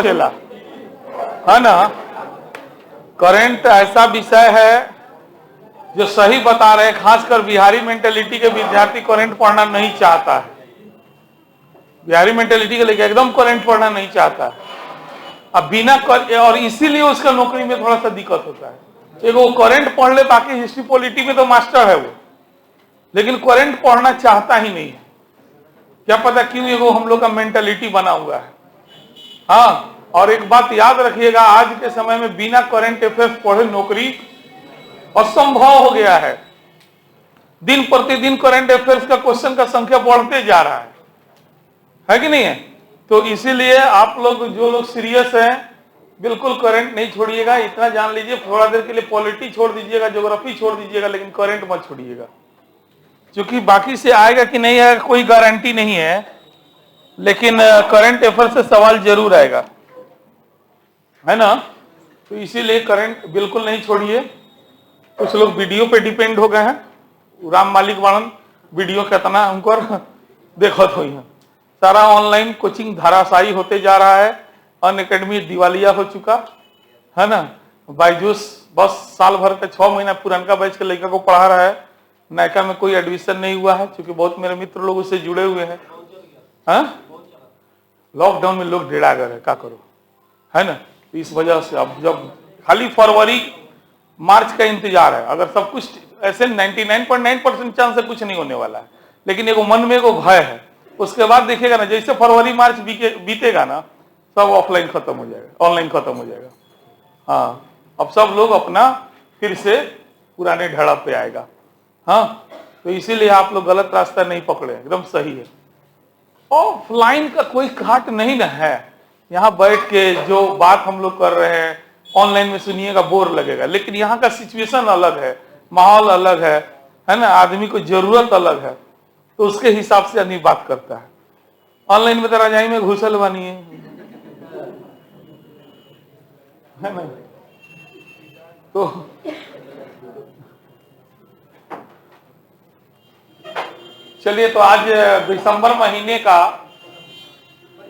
चला है ना। करंट ऐसा विषय है जो सही बता रहे हैं, खासकर बिहारी मेंटेलिटी के विद्यार्थी करंट पढ़ना नहीं चाहता है। बिहारी मेंटेलिटी के लेके एकदम करंट पढ़ना नहीं चाहता है। अब बिना और इसीलिए उसका नौकरी में थोड़ा सा दिक्कत होता है। एक वो करंट पढ़ ले, बाकी हिस्ट्री पॉलिटी में तो मास्टर है वो, लेकिन करंट पढ़ना चाहता ही नहीं है। क्या पता क्यों वो हम लोग का मेंटेलिटी बना हुआ है। हाँ, और एक बात याद रखिएगा, आज के समय में बिना करंट अफेयर्स पढ़े नौकरी असंभव हो गया है। दिन प्रतिदिन करंट अफेयर्स का क्वेश्चन का संख्या बढ़ते जा रहा है कि नहीं है। तो इसीलिए आप लोग जो लोग सीरियस हैं, बिल्कुल करंट नहीं छोड़िएगा। इतना जान लीजिए, थोड़ा देर के लिए पॉलिटी छोड़ दीजिएगा, ज्योग्राफी छोड़ दीजिएगा, लेकिन करंट मत छोड़िएगा। क्योंकि बाकी से आएगा कि नहीं आएगा कोई गारंटी नहीं है, लेकिन करंट अफेयर से सवाल जरूर आएगा, है ना। तो इसीलिए करंट बिल्कुल नहीं छोड़िए। कुछ लोग वीडियो पे डिपेंड हो गए हैं। राम मालिक वाणन वीडियो कितना उनको देखो तो ही सारा ऑनलाइन कोचिंग धाराशाही होते जा रहा है। अनअकैडमी दिवालिया हो चुका है ना। बायजूस बस साल भर का 6 महीना पुरानका बैच के लड़का को पढ़ा रहा है। नायका में कोई एडमिशन नहीं हुआ है, क्योंकि बहुत मेरे मित्र लोग उससे जुड़े हुए हैं। लॉकडाउन में लोग डेढ़ा गए हैं, क्या करो, है ना। इस वजह से अब जब खाली फरवरी मार्च का इंतजार है, अगर सब कुछ ऐसे 99.9% चांस है कुछ नहीं होने वाला है, लेकिन एगो मन में एगो भय है। उसके बाद देखिएगा ना, जैसे फरवरी मार्च बीतेगा ना, सब ऑफलाइन खत्म हो जाएगा, ऑनलाइन खत्म हो जाएगा। हाँ, अब सब लोग अपना फिर से पुराने ढड़ा पे आएगा। हाँ, तो इसीलिए आप लोग गलत रास्ता नहीं पकड़े, एकदम सही है। ऑफलाइन का कोई घाट नहीं ना है। यहाँ बैठ के जो बात हम लोग कर रहे हैं ऑनलाइन में सुनिएगा बोर लगेगा, लेकिन यहाँ का सिचुएशन अलग है, माहौल अलग है ना। आदमी को जरूरत अलग है, तो उसके हिसाब से आदमी बात करता है। ऑनलाइन में तो रजाई में घुसल बनी है ना। तो चलिए, तो आज दिसंबर महीने का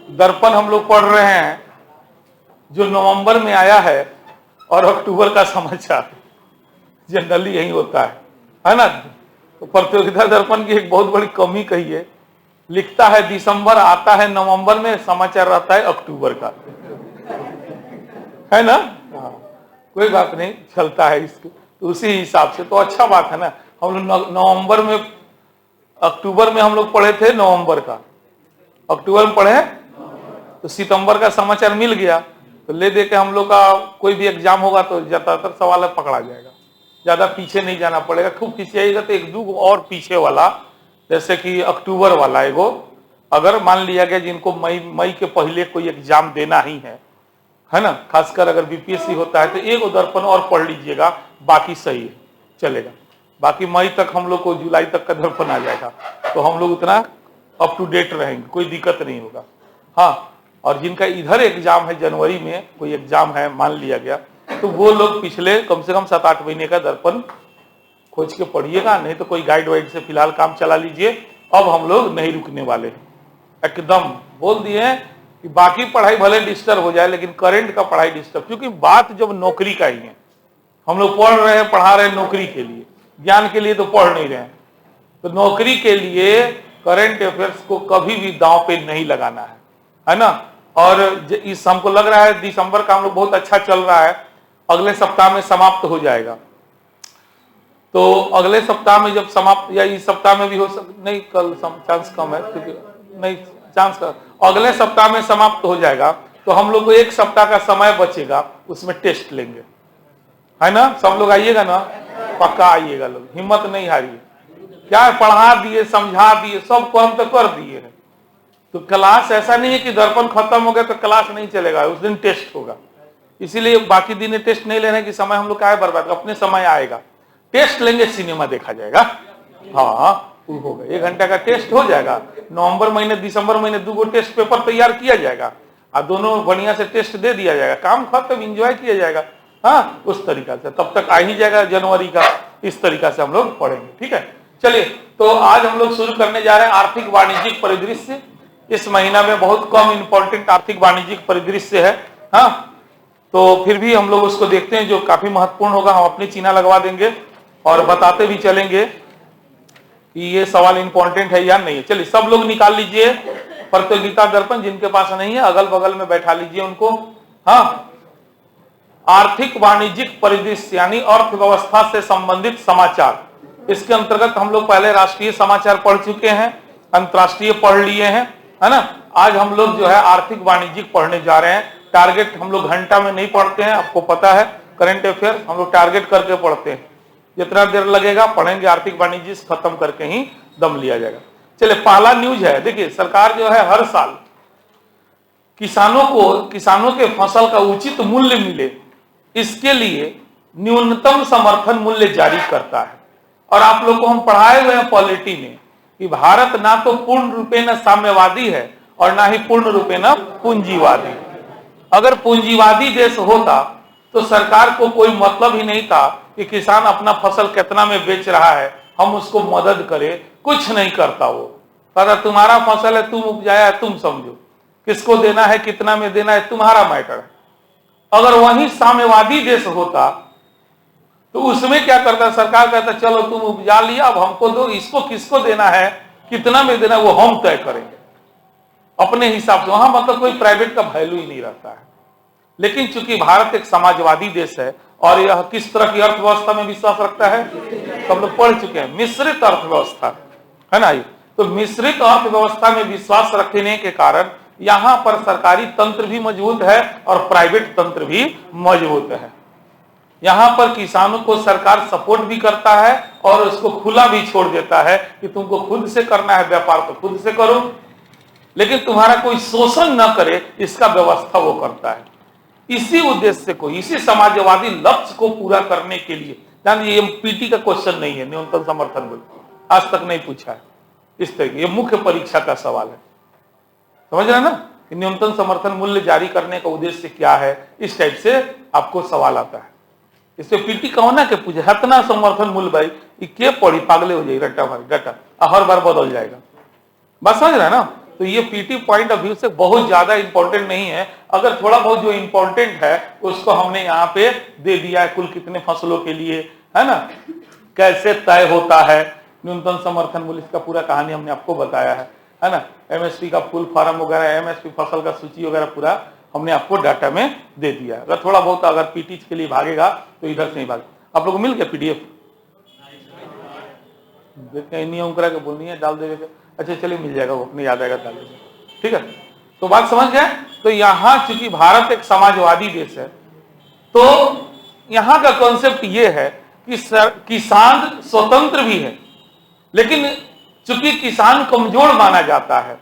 दर्पण हम लोग पढ़ रहे हैं, जो नवंबर में आया है, और अक्टूबर का समाचार जनरली यही होता है ना। तो प्रतियोगिता दर्पण की एक बहुत बड़ी कमी कही है, लिखता है दिसंबर, आता है नवंबर में, समाचार रहता है अक्टूबर का, है ना। कोई बात नहीं, चलता है इसके तो उसी हिसाब से। तो अच्छा बात है ना। हम लोग नवंबर में, अक्टूबर में हम लोग पढ़े थे नवंबर का, अक्टूबर में पढ़े, तो सितंबर का समाचार मिल गया। तो ले दे के हम लोग का कोई भी एग्जाम होगा तो ज्यादातर सवाल पकड़ा जाएगा, ज्यादा पीछे नहीं जाना पड़ेगा। खूब खिंचाइएगा तो एक दो और पीछे वाला, जैसे कि अक्टूबर वाला एगो, अगर मान लिया गया जिनको मई के पहले कोई एग्जाम देना ही है ना, खासकर अगर बीपीएससी होता है, तो एक दर्पण और पढ़ लीजिएगा, बाकी सही है, चलेगा। बाकी मई तक हम लोग को, जुलाई तक का दर्पण आ जाएगा, तो हम लोग उतना अप टू डेट रहेंगे, कोई दिक्कत नहीं होगा। हाँ, और जिनका इधर एग्जाम है, जनवरी में कोई एग्जाम है मान लिया गया, तो वो लोग पिछले कम से कम 7-8 महीने का दर्पण खोज के पढ़िएगा, नहीं तो कोई गाइड वाइड से फिलहाल काम चला लीजिए। अब हम लोग नहीं रुकने वाले हैं, एकदम बोल दिए कि बाकी पढ़ाई भले डिस्टर्ब हो जाए, लेकिन करंट का पढ़ाई डिस्टर्ब, क्योंकि बात जब नौकरी का ही है। हम लोग पढ़ रहे हैं, पढ़ा रहे हैं नौकरी के लिए, ज्ञान के लिए तो पढ़ नहीं रहे हैं। तो नौकरी के लिए करंट अफेयर्स को कभी भी दांव पे नहीं लगाना है ना। और इस हमको लग रहा है दिसंबर का हम लोग बहुत अच्छा चल रहा है, अगले सप्ताह में समाप्त हो जाएगा। तो अगले सप्ताह में जब समाप्त, या इस सप्ताह में भी हो नहीं, कल चांस कम है, क्योंकि नहीं चांस का, अगले सप्ताह में समाप्त हो जाएगा। तो हम लोग को 1 सप्ताह का समय बचेगा, उसमें टेस्ट लेंगे, है ना। सब लोग आइएगा ना, पक्का आइएगा लोग, हिम्मत नहीं हारिए। क्या पढ़ा दिए, समझा दिए, सब काम तो कर दिए हैं। तो क्लास ऐसा नहीं है कि दर्पण खत्म हो गया तो क्लास नहीं चलेगा, उस दिन टेस्ट होगा। इसीलिए बाकी दिन टेस्ट नहीं लेने की समय हम लोग का है बर्बाद, अपने समय आएगा। टेस्ट लेंगे, सिनेमा देखा जाएगा। हाँ, होगा 1 घंटा का टेस्ट हो जाएगा। नवंबर महीने, दिसंबर महीने 2 टेस्ट पेपर तैयार किया जाएगा, और दोनों बढ़िया से टेस्ट दे दिया जाएगा, काम खत्म, एंजॉय किया जाएगा। हाँ, उस तरीका से तब तक आ ही जाएगा जनवरी का। इस तरीका से हम लोग पढ़ेंगे, ठीक है। चलिए, तो आज हम लोग शुरू करने जा रहे हैं आर्थिक वाणिज्यिक परिदृश्य। इस महीना में बहुत कम इंपॉर्टेंट आर्थिक वाणिज्यिक परिदृश्य है। हाँ, तो फिर भी हम लोग उसको देखते हैं, जो काफी महत्वपूर्ण होगा हम अपनी चिन्ह लगवा देंगे और बताते भी चलेंगे कि ये सवाल इंपॉर्टेंट है या नहीं है। चलिए सब लोग निकाल लीजिए प्रतियोगिता दर्पण, जिनके पास नहीं है अगल बगल में बैठा लीजिए उनको। हाँ, आर्थिक वाणिज्यिक परिदृश्य यानी अर्थव्यवस्था से संबंधित समाचार, इसके अंतर्गत हम लोग पहले राष्ट्रीय समाचार पढ़ चुके हैं, अंतर्राष्ट्रीय पढ़ लिए हैं, है ना। आज हम लोग जो है आर्थिक वाणिज्यिक पढ़ने जा रहे हैं। टारगेट हम लोग घंटा में नहीं पढ़ते हैं, आपको पता है। करंट अफेयर हम लोग टारगेट करके पढ़ते हैं, जितना देर लगेगा पढ़ेंगे, आर्थिक वाणिज्य खत्म करके ही दम लिया जाएगा। चलिए पहला न्यूज है, देखिए सरकार जो है हर साल किसानों के फसल का उचित मूल्य मिले, इसके लिए न्यूनतम समर्थन मूल्य जारी करता है। और आप लोग को हम पढ़ाए हुए हैं पॉलिटी में कि भारत ना तो पूर्ण रूपे न साम्यवादी है और ना ही पूर्ण रूपे न पूंजीवादी। अगर पूंजीवादी देश होता तो सरकार को कोई मतलब ही नहीं था कि किसान अपना फसल कितना में बेच रहा है, हम उसको मदद करें, कुछ नहीं करता वो। कहता तुम्हारा फसल है, तुम उपजाया है, तुम समझो, किसको देना है, कितना में देना है, तुम्हारा मैटर है। अगर वही साम्यवादी देश होता तो उसमें क्या करता, सरकार कहता चलो तुम उपजा लिया, अब हमको दो, इसको किसको देना है, कितना में देना है, वो हम तय करेंगे अपने हिसाब से। वहां मतलब कोई प्राइवेट का वैल्यू ही नहीं रहता है। लेकिन चूंकि भारत एक समाजवादी देश है और यह किस तरह की अर्थव्यवस्था में विश्वास रखता है, तो हम लोग पढ़ चुके हैं, मिश्रित अर्थव्यवस्था, है ना। तो मिश्रित अर्थव्यवस्था में विश्वास रखने के कारण यहां पर सरकारी तंत्र भी मजबूत है और प्राइवेट तंत्र भी मजबूत है। यहां पर किसानों को सरकार सपोर्ट भी करता है और उसको खुला भी छोड़ देता है कि तुमको खुद से करना है व्यापार तो खुद से करो, लेकिन तुम्हारा कोई शोषण न करे इसका व्यवस्था वो करता है। इसी उद्देश्य को, इसी समाजवादी लक्ष्य को पूरा करने के लिए, ये पीटी का क्वेश्चन नहीं है, न्यूनतम समर्थन मूल्य आज तक नहीं पूछा है इस तरीके, ये मुख्य परीक्षा का सवाल है, समझ रहे ना। न्यूनतम समर्थन मूल्य जारी करने का उद्देश्य क्या है, इस टाइप से आपको सवाल आता है। इससे पीटी कौना के पूछे हतना समर्थन मूल्य भाई, के पढ़ी पागले हो जाएगी, रट्टा भाई डाटा हर बार बदल जाएगा, बस समझ रहे हैं ना। तो ये पीटी पॉइंट ऑफ व्यू से बहुत ज्यादा इंपॉर्टेंट नहीं है। अगर थोड़ा बहुत जो इंपॉर्टेंट है उसको हमने यहाँ पे दे दिया है, कुल कितने फसलों के लिए, है ना, कैसे तय होता है न्यूनतम समर्थन मूल्य, इसका पूरा कहानी हमने आपको बताया है ना। एमएसपी का फुल फॉर्म वगैरह, एमएसपी फसल का सूची वगैरह पूरा हमने आपको डाटा में दे दिया है। अगर थोड़ा बहुत अगर पीटी के लिए भागेगा तो इधर से ही भागे। आप लोगों को मिल गया पीडीएफ, नियम करा के बोलनी है, डाल देगा। अच्छा चलिए मिल जाएगा, वो अपने याद आएगा डाल देगा, ठीक है। तो बात समझ गए। तो यहाँ चूंकि भारत एक समाजवादी देश है तो यहाँ का कॉन्सेप्ट ये है कि किसान स्वतंत्र भी है, लेकिन चूंकि किसान कमजोर माना जाता है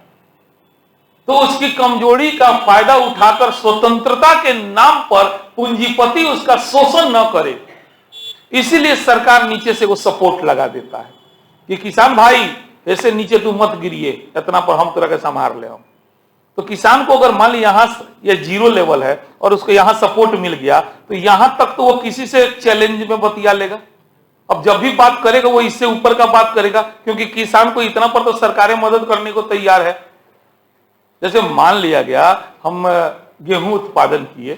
तो उसकी कमजोरी का फायदा उठाकर स्वतंत्रता के नाम पर पूंजीपति उसका शोषण न करे, इसीलिए सरकार नीचे से वो सपोर्ट लगा देता है कि किसान भाई ऐसे नीचे तू मत गिरिए, इतना पर हम तरह के संभाल ले हम। तो किसान को अगर मान ली यहां ये जीरो लेवल है और उसको यहां सपोर्ट मिल गया तो यहां तक तो वो किसी से चैलेंज में बतिया लेगा। अब जब भी बात करेगा वो इससे ऊपर का बात करेगा, क्योंकि किसान को इतना पर तो सरकारें मदद करने को तैयार है। जैसे मान लिया गया हम गेहूं उत्पादन किए,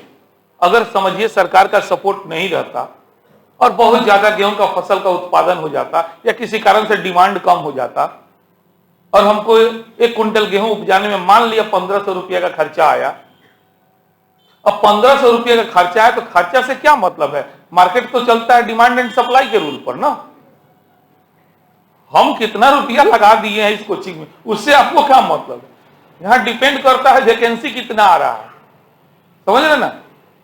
अगर समझिए सरकार का सपोर्ट नहीं रहता और बहुत ज्यादा गेहूं का फसल का उत्पादन हो जाता या किसी कारण से डिमांड कम हो जाता और हमको 1 कुंटल गेहूं उपजाने में मान लिया 1500 रुपया का खर्चा आया। अब 1500 रुपये का खर्चा है तो खर्चा से क्या मतलब है, मार्केट तो चलता है डिमांड एंड सप्लाई के रूल पर ना। हम कितना रुपया लगा दिए हैं इस कोचिंग में, उससे आपको क्या मतलब है। यहां डिपेंड करता है वैकेंसी कितना आ रहा है, समझ रहे ना।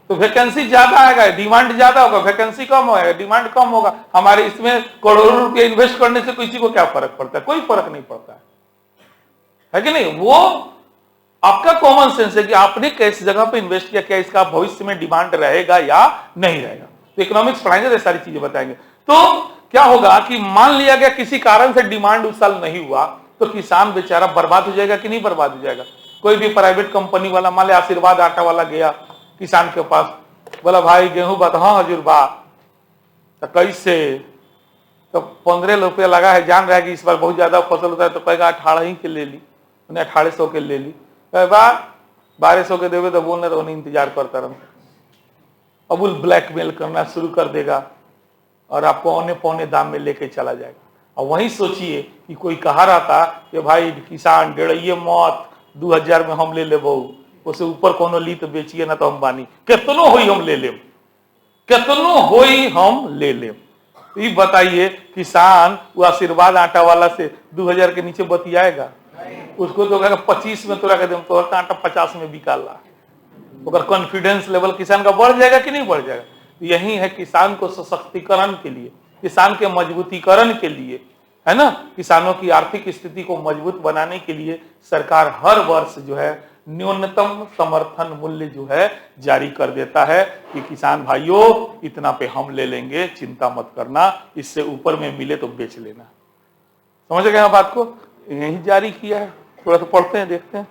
तो वैकेंसी ज्यादा आएगा, डिमांड ज्यादा होगा, वैकेंसी कम होगा, डिमांड कम होगा। हमारे इसमें करोड़ों रुपये इन्वेस्ट करने से किसी को क्या फर्क पड़ता है, कोई फर्क नहीं पड़ता है कि नहीं। वो आपका कॉमन सेंस है कि आपने किस जगह पे इन्वेस्ट किया, क्या इसका भविष्य में डिमांड रहेगा या नहीं रहेगा। तो इकोनॉमिक्स पढ़ाएंगे तो सारी चीजें बताएंगे। तो क्या होगा कि मान लिया गया किसी कारण से डिमांड उस साल नहीं हुआ तो किसान बेचारा बर्बाद हो जाएगा कि नहीं बर्बाद हो जाएगा। कोई भी प्राइवेट कंपनी वाला, मान लिया आशीर्वाद आटा वाला गया किसान के पास, बोला भाई गेहूं बता, हाँ हजूर बा, तो कैसे, तो 15 रुपया लगा है, जान रहा है कि इस बार बहुत ज्यादा फसल होता है, तो कहेगा 18 ही के ले ली। उन्हें 1800 के ले ली, 1200 के देवे तो बोलने तो उन्हें इंतजार करता रहा। अब वो ब्लैकमेल करना शुरू कर देगा और आपको औने पौने दाम में लेके चला जाएगा। और वहीं सोचिए कि कोई कहा रहा था कि भाई किसान डेढ़िए मौत 2000 में हम ले ले, उससे ऊपर कोनो ली तो बेचिए ना तो हम बानी, कितनो होई हम ले ले, कितनो होई हम ले ले। ये बताइए किसान वो आशीर्वाद आटा वाला से 2000 के नीचे बतियाएगा? उसको तो कहेगा 25 में तोरा के दम, तो आटा 50 में बिकाला। अगर कॉन्फिडेंस लेवल किसान का बढ़ जाएगा कि नहीं बढ़ जाएगा? यही है किसान को सशक्तिकरण के लिए, किसान के मजबूतीकरण के लिए, है ना, किसानों की आर्थिक स्थिति को मजबूत बनाने के लिए सरकार हर वर्ष जो है न्यूनतम समर्थन मूल्य जो है जारी कर देता है कि किसान भाइयों इतना पे हम ले लेंगे, चिंता मत करना, इससे ऊपर में मिले तो बेच लेना। समझ गए बात को? यही जारी किया है। थोड़ा सा पढ़ते हैं, देखते हैं।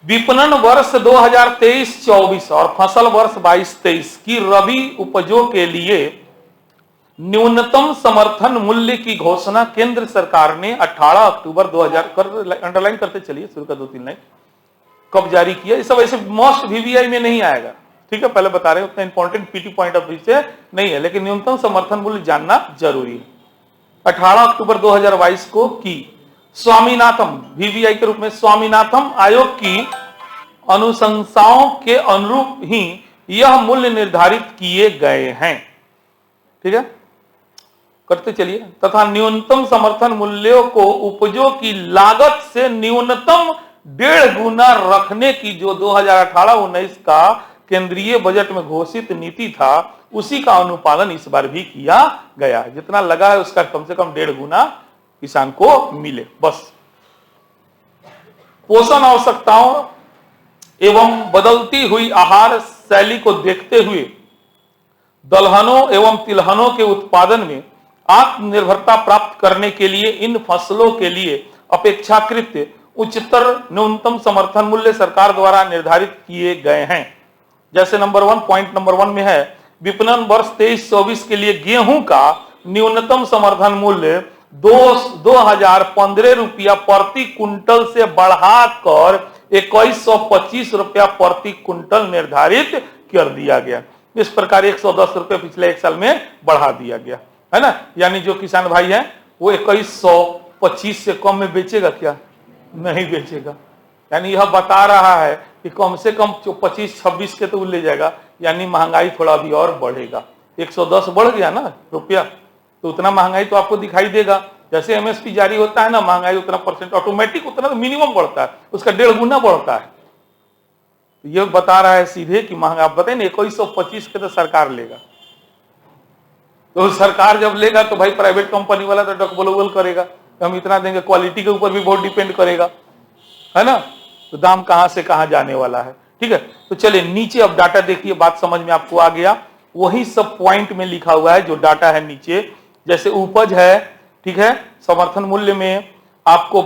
विपणन वर्ष 2023-24 और फसल वर्ष 22-23 की रबी उपजों के लिए न्यूनतम समर्थन मूल्य की घोषणा केंद्र सरकार ने 18 अक्टूबर 2000 कर, अंडरलाइन करते चलिए शुरू का 2-3 लाइन, कब जारी किया? ये सब ऐसे मोस्ट वीवीआई में नहीं आएगा, ठीक है, पहले बता रहे हैं, उतना important PT point of view से नहीं है, लेकिन न्यूनतम समर्थन मूल्य जानना जरूरी है। 18 अक्टूबर 2022 को की स्वामीनाथन वीवीआई के रूप में स्वामीनाथन आयोग की अनुशंसाओं के अनुरूप ही यह मूल्य निर्धारित किए गए हैं, ठीक है, करते चलिए। तथा न्यूनतम समर्थन मूल्यों को उपजों की लागत से न्यूनतम 1.5 गुना रखने की जो 2018-19 का केंद्रीय बजट में घोषित नीति था उसी का अनुपालन इस बार भी किया गया। जितना लगा है उसका कम से कम 1.5 गुना किसान को मिले, बस। पोषण आवश्यकताओं एवं बदलती हुई आहार शैली को देखते हुए दलहनों एवं तिलहनों के उत्पादन में आत्मनिर्भरता प्राप्त करने के लिए इन फसलों के लिए अपेक्षाकृत उच्चतर न्यूनतम समर्थन मूल्य सरकार द्वारा निर्धारित किए गए हैं। जैसे पॉइंट नंबर 1 में है, विपणन वर्ष 23-24 के लिए गेहूं का न्यूनतम समर्थन मूल्य 2015 रुपया प्रति कुंटल से बढ़ाकर 2125 रुपया प्रति कुंटल निर्धारित कर दिया गया। इस प्रकार 110 रुपये पिछले एक साल में बढ़ा दिया गया, है ना। यानी जो किसान भाई है वो 2125 से कम में बेचेगा क्या? नहीं बेचेगा। यानी यह बता रहा है कि कम से कम 25-26 के तो ले जाएगा, यानी महंगाई थोड़ा भी और बढ़ेगा। 110 बढ़ गया ना रुपया, तो उतना महंगाई तो आपको दिखाई देगा। जैसे एमएसपी जारी होता है ना, महंगाई उतना परसेंट ऑटोमेटिक उतना तो मिनिमम बढ़ता है, उसका 1.5 गुना बढ़ता है। ये बता रहा है सीधे कि महंगा, आप बताइए 2125 के तो सरकार लेगा, तो सरकार जब लेगा तो भाई प्राइवेट कंपनी वाला तो डकबोल करेगा, हम इतना देंगे, क्वालिटी के ऊपर भी बहुत डिपेंड करेगा, है ना। तो दाम कहां से कहां जाने वाला है, ठीक है। तो चलिए नीचे अब डाटा देखिए, बात समझ में आपको आ गया। वही सब पॉइंट में लिखा हुआ है जो डाटा है नीचे। जैसे उपज है, ठीक है, समर्थन मूल्य में आपको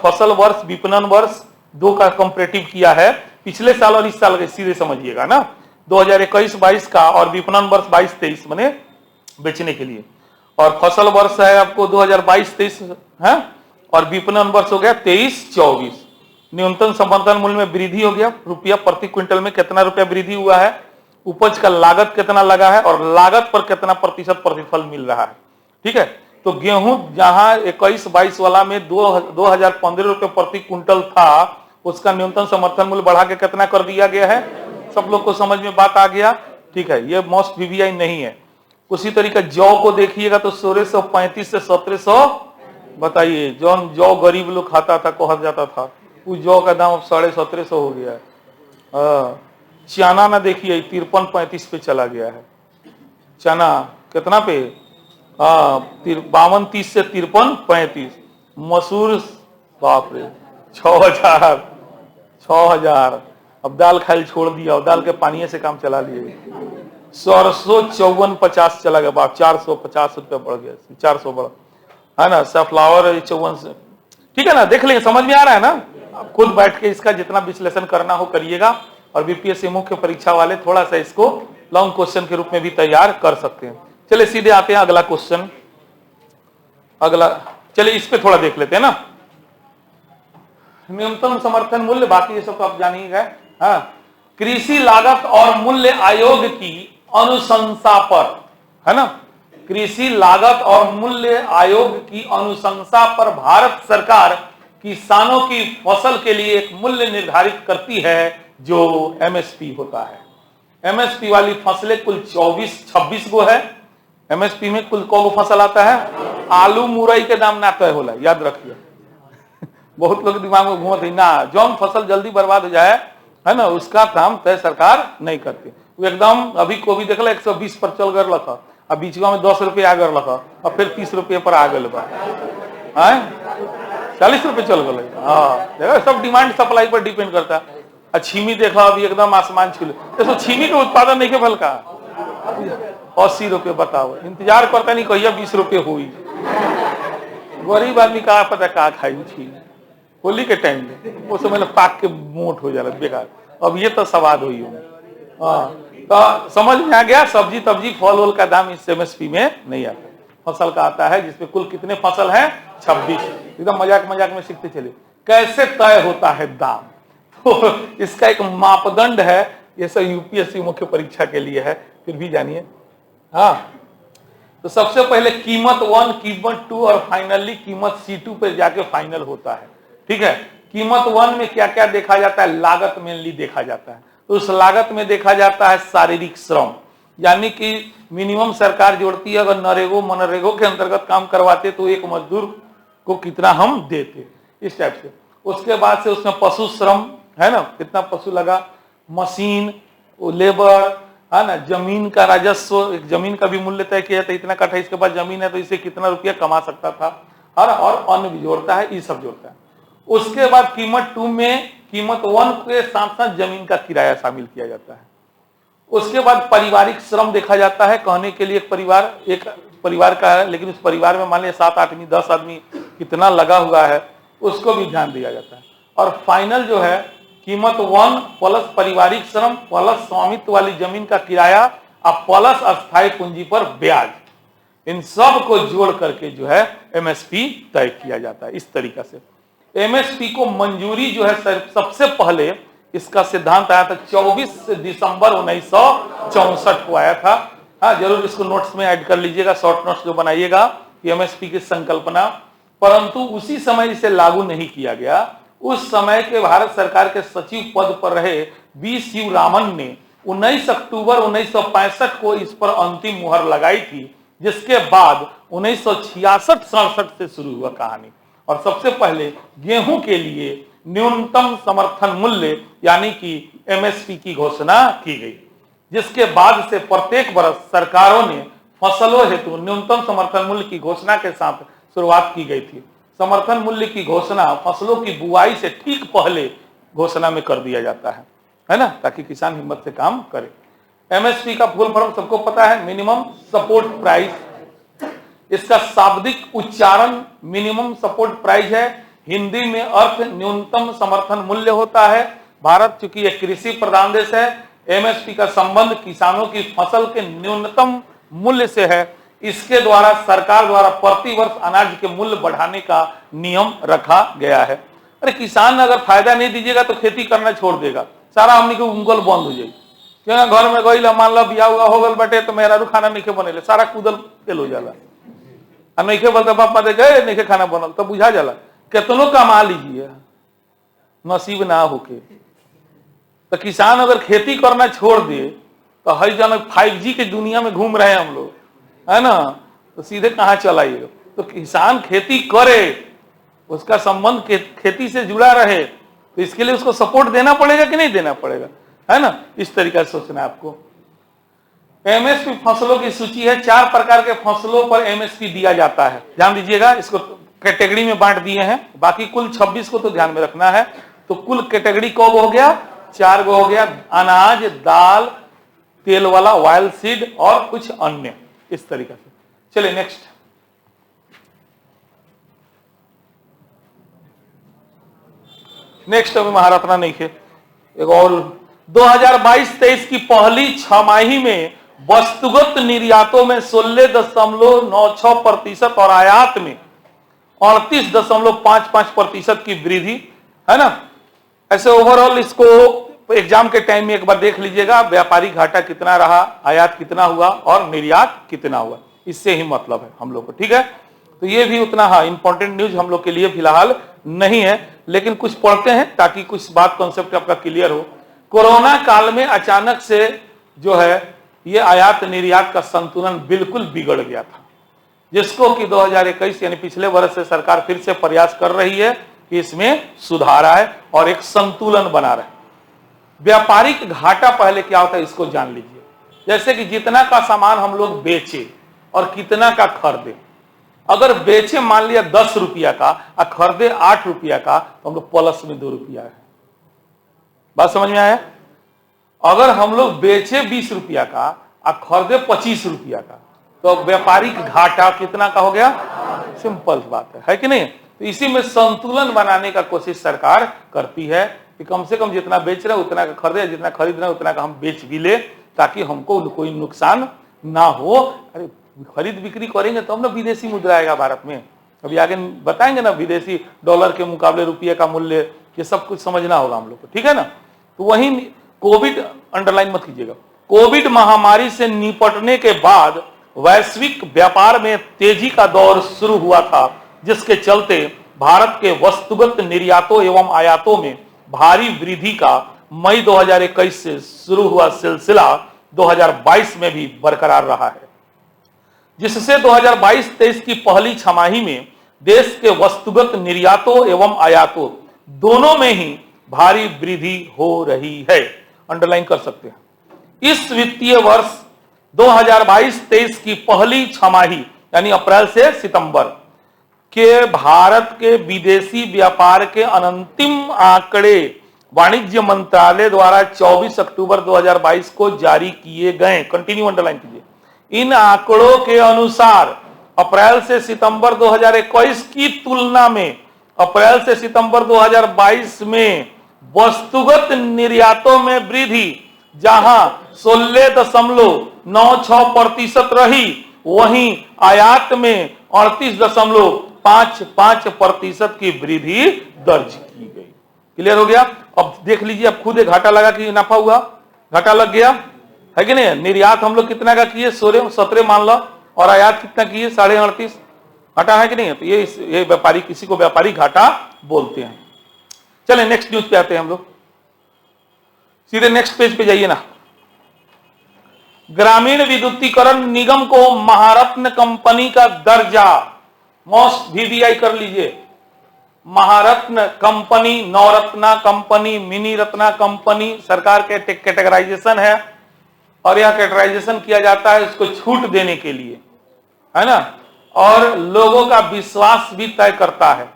फसल वर्ष विपणन वर्ष 2 का कंपैरेटिव किया है, पिछले साल और इस साल के, सीधे समझिएगा ना, 2021-22 का और विपणन वर्ष 22-23 बने बेचने के लिए, और फसल वर्ष है आपको 2022-23 है, और विपणन वर्ष हो गया 23-24। न्यूनतम समर्थन मूल्य में वृद्धि हो गया, रुपया प्रति क्विंटल में कितना रुपया वृद्धि हुआ है, उपज का लागत कितना लगा है और लागत पर कितना प्रतिशत प्रतिफल मिल रहा है, ठीक है। तो गेहूं जहां 21-22 वाला में 2015 रुपये प्रति क्विंटल था, उसका न्यूनतम समर्थन मूल्य बढ़ा के कितना कर दिया गया है। सब लोग को समझ में बात आ गया, ठीक है। ये मोस्ट वीवीआई नहीं है। उसी तरीके जौ को देखिएगा तो 1635 से 1700, बताइए जौ गरीब लोग खाता था, कहा जाता था, उस जौ का दाम अब 1750 हो गया है। चना ना देखिए 53-35 पे चला गया है। चना कितना पे? 52-30 से 53-35। मसूर बाप रे 6000। अब दाल खाइल छोड़ दिया, दाल के पानी से काम चला लिए। सरसों 54-50 चला गया बाप, 450 रुपया बढ़ गया, 400 बढ़, है ना। सनफ्लावर 54 से, ठीक है ना। देख लेंगे, समझ में आ रहा है ना। आप खुद बैठ के इसका जितना विश्लेषण करना हो करिएगा, और बीपीएससी मुख्य परीक्षा वाले थोड़ा सा इसको लॉन्ग क्वेश्चन के रूप में भी तैयार कर सकते हैं। चलिए सीधे आते हैं अगला क्वेश्चन। अगला चलिए इस पे थोड़ा देख लेते हैं ना। न्यूनतम समर्थन मूल्य, बाकी ये सब तो आप जान ही गए। हाँ, कृषि लागत और मूल्य आयोग की अनुशंसा पर, है ना, कृषि लागत और मूल्य आयोग की अनुशंसा पर भारत सरकार किसानों की फसल के लिए एक मूल्य निर्धारित करती है जो एमएसपी होता है। एमएसपी वाली फसलें कुल 26 गो है। एमएसपी में कुल कौ फसल आता है? आलू मुरई के दाम ना तय होला, याद रखिए। बहुत लोग दिमाग में घूमते ना, जौन फसल जल्दी बर्बाद हो जाए, है ना, उसका दाम तय सरकार नहीं करती। वो एकदम अभी कोबी देखला 120 पर चल गए लखा, अब बीचवा में 10 रुपये आ गए लखा, और फिर 30 रुपये पर आ गए बा, 40 रुपये चल गए। हाँ, देखो सब डिमांड सप्लाई पर डिपेंड करता है। छीमी देखा अभी एकदम आसमान छूले, तो छीमी के उत्पादन नहीं के फल का 80 रुपये, बताओ, इंतजार करता नहीं कहिया 20 रुपये हुई। गरीब आदमी का पता का खाई छीमी होली के टाइम में, वो समय पाक के मोट हो जाला बेकार। अब ये तो स्वाद हुई होंगे। हाँ, तो समझ में आ गया, सब्जी तब्जी फल वल का दाम इस एमएसपी में नहीं आता, फसल का आता है, जिसमें कुल कितने फसल है? 26। एकदम मजाक मजाक में सीखते चले। कैसे तय होता है दाम? तो इसका एक मापदंड है, ये सब यूपीएससी मुख्य परीक्षा के लिए है, फिर भी जानिए। हाँ, तो सबसे पहले कीमत 1, कीमत 2 और फाइनली कीमत C2 पे जाके फाइनल होता है। ठीक है, कीमत 1 में क्या क्या देखा जाता है? लागत मेनली देखा जाता है। तो उस लागत में देखा जाता है शारीरिक श्रम, यानी कि मिनिमम सरकार जोड़ती है, अगर नरेगो मनरेगो के अंतर्गत काम करवाते तो एक मजदूर को कितना हम देते, इस टाइप से। उसके बाद से उसमें पशु श्रम है ना, कितना पशु लगा, मशीन, लेबर, है ना, जमीन का राजस्व, एक जमीन का भी मूल्य तय किया जाता है, इतना कट्ठा इसके पास जमीन है तो इसे कितना रुपया कमा सकता था, और अन्न भी जोड़ता है, ये सब जोड़ता है। उसके बाद कीमत 2 में कीमत 1 के साथ साथ जमीन का किराया शामिल किया जाता है। उसके बाद पारिवारिक श्रम देखा जाता है, कहने के लिए एक परिवार का है, लेकिन उस परिवार में मान लिया 7 आदमी 10 आदमी कितना लगा हुआ है, उसको भी ध्यान दिया जाता है। और फाइनल जो है कीमत 1 प्लस पारिवारिक श्रम प्लस स्वामित्व वाली जमीन का किराया और प्लस अस्थायी पूंजी पर ब्याज, इन सब को जोड़ करके जो है एमएसपी तय किया जाता है। इस तरीका से एमएसपी को मंजूरी जो है सबसे पहले इसका सिद्धांत आया था 24 दिसंबर 1964 को आया था। हाँ, जरूर इसको नोट्स में ऐड कर लीजिएगा, शॉर्ट नोट्स जो बनाइएगा, एमएसपी की संकल्पना। परंतु उसी समय इसे लागू नहीं किया गया। उस समय के भारत सरकार के सचिव पद पर रहे बी शिवरामन ने 19 अक्टूबर 1965 को इस पर अंतिम मुहर लगाई थी, जिसके बाद 1966-67 से शुरू हुआ कहानी। और सबसे पहले गेहूं के लिए न्यूनतम समर्थन मूल्य यानी कि एमएसपी की घोषणा की गई, जिसके बाद से प्रत्येक वर्ष सरकारों ने फसलों हेतु न्यूनतम समर्थन मूल्य की घोषणा के साथ शुरुआत की गई थी। समर्थन मूल्य की घोषणा फसलों की बुआई से ठीक पहले घोषणा में कर दिया जाता है ना, ताकि किसान हिम्मत से काम करे। एमएसपी का फुल फॉर्म सबको पता है, मिनिमम सपोर्ट प्राइस। इसका शाब्दिक उच्चारण मिनिमम सपोर्ट प्राइस है, हिंदी में अर्थ न्यूनतम समर्थन मूल्य होता है। भारत चूंकि एक कृषि प्रधान देश है, एमएसपी का संबंध किसानों की फसल के न्यूनतम मूल्य से है। इसके द्वारा सरकार द्वारा प्रति वर्ष अनाज के मूल्य बढ़ाने का नियम रखा गया है। अरे किसान अगर फायदा नहीं दीजिएगा तो खेती करना छोड़ देगा, सारा हमने के उंगल बंद हो जाएगी। क्यों घर में गई मान लो बिया हुआ हो गल बटे तो मेरा रू खाना नहीं बनेले, सारा कूदल फेल हो जाला। नहीं बोलते पापा दे गए नहीं खाना बनल, तो बुझा जाला कितनों कमा लीजिए नसीब ना होके। तो किसान अगर खेती करना छोड़ दे तो हई जन 5G के दुनिया में घूम रहे हैं हम लोग, है ना, तो सीधे कहाँ चलाइएगा। तो किसान खेती करे, उसका संबंध खेती से जुड़ा रहे, तो इसके लिए उसको सपोर्ट देना पड़ेगा कि नहीं देना पड़ेगा, है ना। इस तरीके से सोचना है आपको। एमएसपी फसलों की सूची है, 4 प्रकार के फसलों पर एमएसपी दिया जाता है। ध्यान दीजिएगा, इसको कैटेगरी में बांट दिए हैं, बाकी कुल 26 को तो ध्यान में रखना है। तो कुल कैटेगरी कौन हो गया? 4 गो हो गया, अनाज, दाल, तेल वाला, ऑयल सीड और कुछ अन्य, इस तरीके से। चलिए नेक्स्ट। नेक्स्ट अभी महारत्ना नहीं है, एक और 2022-23 की पहली छमाही में वस्तुगत निर्यातों में 16.96% और आयात में 38.55% की वृद्धि है ना। ऐसे ओवरऑल इसको एग्जाम के टाइम में एक बार देख लीजिएगा, व्यापारी घाटा कितना रहा, आयात कितना हुआ और निर्यात कितना हुआ, इससे ही मतलब है हम लोग को। ठीक है, तो ये भी उतना हाँ इंपॉर्टेंट न्यूज हम लोग के लिए फिलहाल नहीं है, लेकिन कुछ पढ़ते हैं ताकि कुछ बात कॉन्सेप्ट आपका क्लियर हो। कोरोना काल में अचानक से जो है ये आयात निर्यात का संतुलन बिल्कुल बिगड़ गया था, जिसको कि 2021 यानी पिछले वर्ष से सरकार फिर से प्रयास कर रही है कि इसमें सुधार आए और एक संतुलन बना रहे। व्यापारिक घाटा पहले क्या होता है इसको जान लीजिए। जैसे कि जितना का सामान हम लोग बेचे और कितना का खरीदे, अगर बेचे मान लिया 10 रुपया का और खरीदे 8 रुपया का, तो हम लोग प्लस में 2 रुपया है। बात समझ में आया। अगर हम लोग बेचे 20 रुपया का और खरीदे 25 रुपया का, तो व्यापारिक घाटा कितना का हो गया। सिंपल बात है कि नहीं। तो इसी में संतुलन बनाने का कोशिश सरकार करती है कि कम से कम जितना बेच रहे उतना का खरीदे, जितना खरीद रहे उतना का हम बेच भी ले, ताकि हमको कोई नुकसान ना हो। अरे खरीद बिक्री करेंगे तो हम ना विदेशी मुद्रा आएगा भारत में। अभी आगे बताएंगे ना, विदेशी डॉलर के मुकाबले रुपये का मूल्य, ये सब कुछ समझना होगा हम लोग को। ठीक है ना। तो वहीं कोविड, अंडरलाइन मत कीजिएगा, कोविड महामारी से निपटने के बाद वैश्विक व्यापार में तेजी का दौर शुरू हुआ था, जिसके चलते भारत के वस्तुगत निर्यातों एवं आयातों में भारी वृद्धि का मई 2021 से शुरू हुआ सिलसिला 2022 में भी बरकरार रहा है, जिससे 2022-23 की पहली छमाही में देश के वस्तुगत निर्यातों एवं आयातों दोनों में ही भारी वृद्धि हो रही है। अंडरलाइन कर सकते हैं। इस वित्तीय वर्ष 2022-23 की पहली छमाही यानी अप्रैल से सितंबर के भारत के विदेशी व्यापार के अंतिम आंकड़े वाणिज्य मंत्रालय द्वारा 24 अक्टूबर 2022 को जारी किए गए। कंटिन्यू अंडरलाइन कीजिए। इन आंकड़ों के अनुसार अप्रैल से सितंबर 2021 की तुलना में अप्रैल से सितंबर 2022 में वस्तुगत निर्यातों में वृद्धि जहां 16.96% रही, वहीं आयात में 38.55% की वृद्धि दर्ज की गई। क्लियर हो गया। अब देख लीजिए, अब खुद घाटा लगा कि नफा हुआ, घाटा लग गया है कि नहीं। निर्यात हम लोग कितना का किए, 17 मान लो, और आयात कितना किए, 38.5। घाटा है कि नहीं है। तो ये व्यापारी, किसी को व्यापारी घाटा बोलते हैं। चलिए नेक्स्ट न्यूज पे आते हैं हम लोग, सीधे नेक्स्ट पेज पे जाइए ना। ग्रामीण विद्युतीकरण निगम को महारत्न कंपनी का दर्जा, मोस्ट VVI कर लीजिए। Maharatna company, Navratna company, mini Ratna company, सरकार के कैटेगराइजेशन है, और यह कैटेगराइजेशन किया जाता है इसको छूट देने के लिए, है ना, और लोगों का विश्वास भी तय करता है।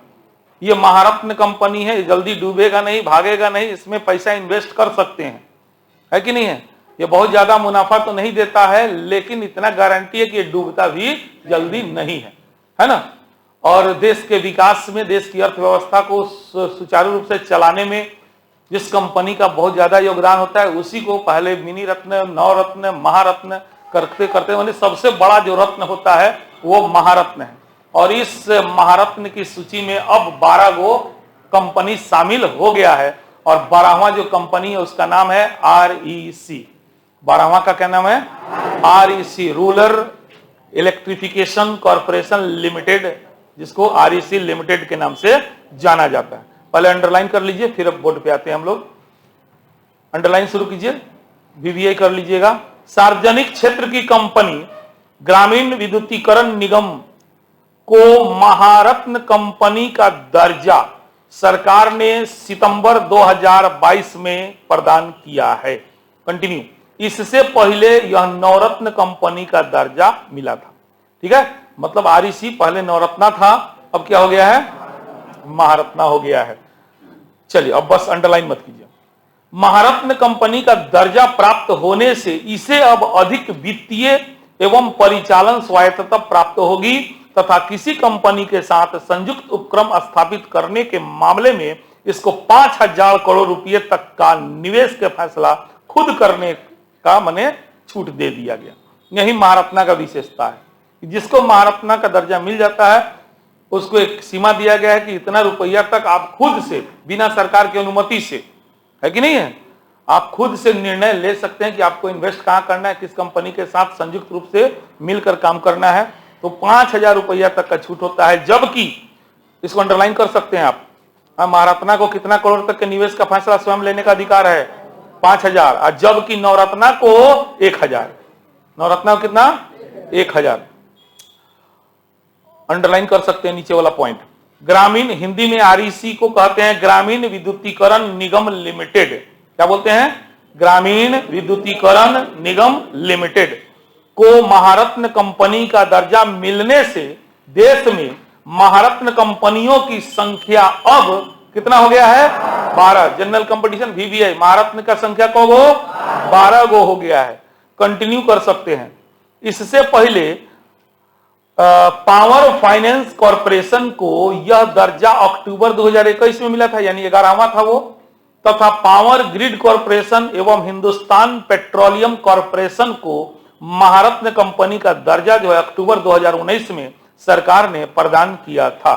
ये महारत्न कंपनी है, जल्दी डूबेगा नहीं, भागेगा नहीं, इसमें पैसा इन्वेस्ट कर सकते हैं, है कि नहीं है। ये बहुत ज्यादा मुनाफा तो नहीं देता है, लेकिन इतना गारंटी है कि ये डूबता भी जल्दी नहीं है ना। और देश के विकास में, देश की अर्थव्यवस्था को सुचारू रूप से चलाने में जिस कंपनी का बहुत ज्यादा योगदान होता है, उसी को पहले मिनी रत्न, नवरत्न, महारत्न करते करते मैंने सबसे बड़ा जो रत्न होता है वो महारत्न है। और इस महारत्न की सूची में अब 12 गो कंपनी शामिल हो गया है, और 12वां जो कंपनी है उसका नाम है REC। 12वां का क्या नाम है, REC, rural electrification corporation limited, जिसको REC लिमिटेड के नाम से जाना जाता है। पहले अंडरलाइन कर लीजिए, फिर अब बोर्ड पे आते हैं हम लोग। अंडरलाइन शुरू कीजिए, VVI कर लीजिएगा। सार्वजनिक क्षेत्र की कंपनी ग्रामीण विद्युतीकरण निगम को महारत्न कंपनी का दर्जा सरकार ने सितंबर 2022 में प्रदान किया है। कंटिन्यू। इससे पहले यह नवरत्न कंपनी का दर्जा मिला था। ठीक है, मतलब REC पहले नवरत्ना था, अब क्या हो गया है, महारत्ना हो गया है। चलिए अब बस अंडरलाइन मत कीजिए। महारत्न कंपनी का दर्जा प्राप्त होने से इसे अब अधिक वित्तीय एवं परिचालन स्वायत्तता प्राप्त होगी, तथा किसी कंपनी के साथ संयुक्त उपक्रम स्थापित करने के मामले में इसको 5,000 करोड़ रुपए तक का निवेश के फैसला खुद करने का माने छूट दे दिया गया। यही महारत्ना का विशेषता है, जिसको महारत्ना का दर्जा मिल जाता है उसको एक सीमा दिया गया है कि इतना रुपया तक आप खुद से, बिना सरकार की अनुमति से, है कि नहीं है, आप खुद से निर्णय ले सकते हैं कि आपको इन्वेस्ट कहां करना है, किस कंपनी के साथ संयुक्त रूप से मिलकर काम करना है। तो 5,000 रुपया तक का छूट होता है। जबकि इसको अंडरलाइन कर सकते हैं आप, महारत्ना को कितना करोड़ तक के निवेश का फैसला स्वयं लेने का अधिकार है? 5,000। और जबकि नवरत्ना को 1,000। नवरत्ना को कितना? 1,000। अंडरलाइन कर सकते हैं नीचे वाला पॉइंट। ग्रामीण, हिंदी में आरईसी को कहते हैं ग्रामीण विद्युतीकरण निगम लिमिटेड। क्या बोलते हैं? ग्रामीण विद्युतीकरण निगम लिमिटेड को महारत्न कंपनी का दर्जा मिलने से देश में महारत्न कंपनियों की संख्या अब कितना हो गया है? 12। जनरल कंपटीशन VVI महारत्न का संख्या को 12 गो हो गया है। कंटिन्यू कर सकते हैं। इससे पहले पावर फाइनेंस कॉरपोरेशन को यह दर्जा अक्टूबर 2021 में मिला था, यानी 11वां था वो, तथा पावर ग्रिड कॉरपोरेशन एवं हिंदुस्तान पेट्रोलियम कॉरपोरेशन को महारत्न कंपनी का दर्जा जो है अक्टूबर 2019 में सरकार ने प्रदान किया था।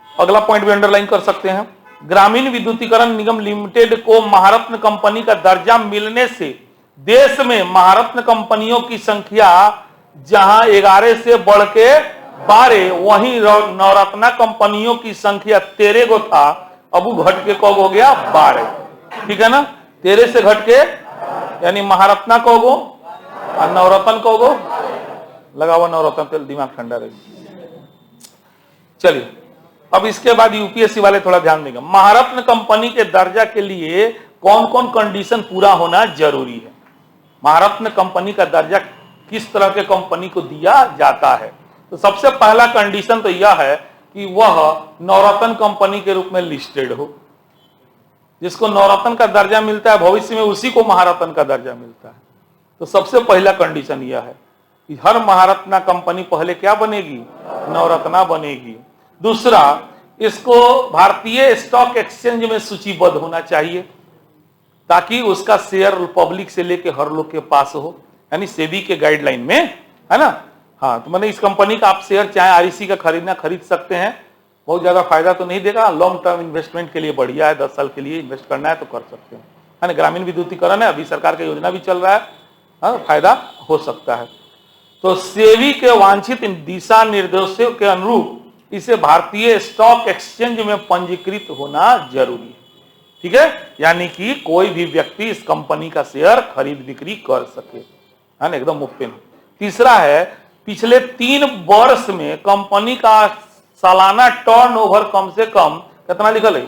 अगला पॉइंट भी अंडरलाइन कर सकते हैं। ग्रामीण विद्युतीकरण निगम लिमिटेड को महारत्न कंपनी का दर्जा मिलने से देश में महारत्न कंपनियों की संख्या जहां 11 से बढ़ के 12, वहीं नवरत्ना कंपनियों की संख्या 13 गो था, अब वो घट के कब हो गया? 12। ठीक है ना? 13 से घट के, यानी महारत्ना को गो और नवरत्न को गो लगा हुआ, नवरत्न तेल, दिमाग ठंडा रहेगी। चलिए, अब इसके बाद यूपीएससी वाले थोड़ा ध्यान देंगे। महारत्न कंपनी के दर्जा के लिए कौन कौन कंडीशन पूरा होना जरूरी है? महारत्न कंपनी का दर्जा किस तरह के कंपनी को दिया जाता है? तो सबसे पहला कंडीशन तो यह है कि वह नवरत्न कंपनी के रूप में लिस्टेड हो। जिसको नवरत्न का दर्जा मिलता है भविष्य में उसी को महारत्न का दर्जा मिलता है। तो सबसे पहला कंडीशन यह है कि हर महारत्ना कंपनी पहले क्या बनेगी? नवरत्ना बनेगी। दूसरा, इसको भारतीय स्टॉक एक्सचेंज में सूचीबद्ध होना चाहिए ताकि उसका शेयर पब्लिक से लेके हर लोग के पास हो, यानी सेबी के गाइडलाइन में, है ना? हाँ, तो मैंने इस कंपनी का आप शेयर चाहे आरईसी का खरीदना खरीद सकते हैं। बहुत ज्यादा फायदा तो नहीं देगा, लॉन्ग टर्म इन्वेस्टमेंट के लिए बढ़िया है। 10 साल के लिए इन्वेस्ट करना है तो कर सकते हैं, है ना? ग्रामीण विद्युतीकरण है, अभी सरकार का योजना भी चल रहा है, हाँ, फायदा हो सकता है। तो सेबी के वांछित दिशा निर्देशों के अनुरूप इसे भारतीय स्टॉक एक्सचेंज में पंजीकृत होना जरूरी है। ठीक है? यानी कि कोई भी व्यक्ति इस कंपनी का शेयर खरीद बिक्री कर सके, है ना? एकदम मुफ्त में। तीसरा है, पिछले 3 वर्ष में कंपनी का सालाना टर्नओवर कम से कम कितना लिखल है?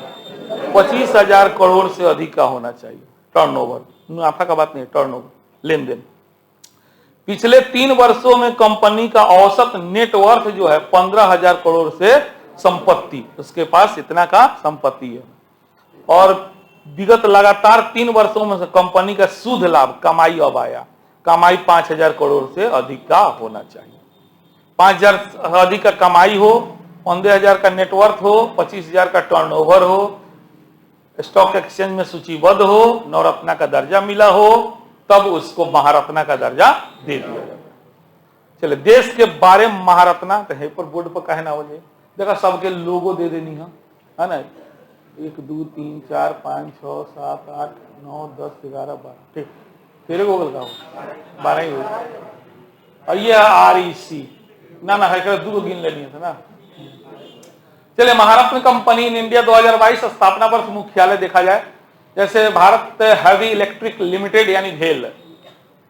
25,000 करोड़ से अधिक का होना चाहिए। टर्नओवर, मुनाफा का बात नहीं, टर्नओवर, लेन देन। पिछले 3 वर्षों में कंपनी का औसत नेटवर्थ जो है 15,000 करोड़ से संपत्ति, उसके पास इतना का संपत्ति है। और विगत लगातार 3 वर्षों में कंपनी का शुद्ध लाभ, कमाई अब आया, कमाई 5,000 करोड़ से अधिक का होना चाहिए। 5,000 से अधिक का कमाई हो, 15,000 का नेटवर्थ हो, 25,000 का टर्नओवर हो, स्टॉक एक्सचेंज में सूचीबद्ध हो, नवरत्ना का दर्जा मिला हो, तब उसको महारत्ना का दर्जा दे दिया जाता है। चलिए, देश के 12 महारत्ना तो है, पर बोर्ड पर कहना हो जाए, देखा सबके लोगो दे देनी है ना? 1 2 3 4 5 6 7 8 9 10 11 12, ठीक, तेरे को का हो 12 ही हो। और ये आरईसी ना है, 2 गिन लेनी है ना। चलिए, महारत्न कंपनी इन इंडिया 2022 स्थापना वर्ष मुख्यालय देखा जाए, जैसे भारत हैवी इलेक्ट्रिक लिमिटेड यानी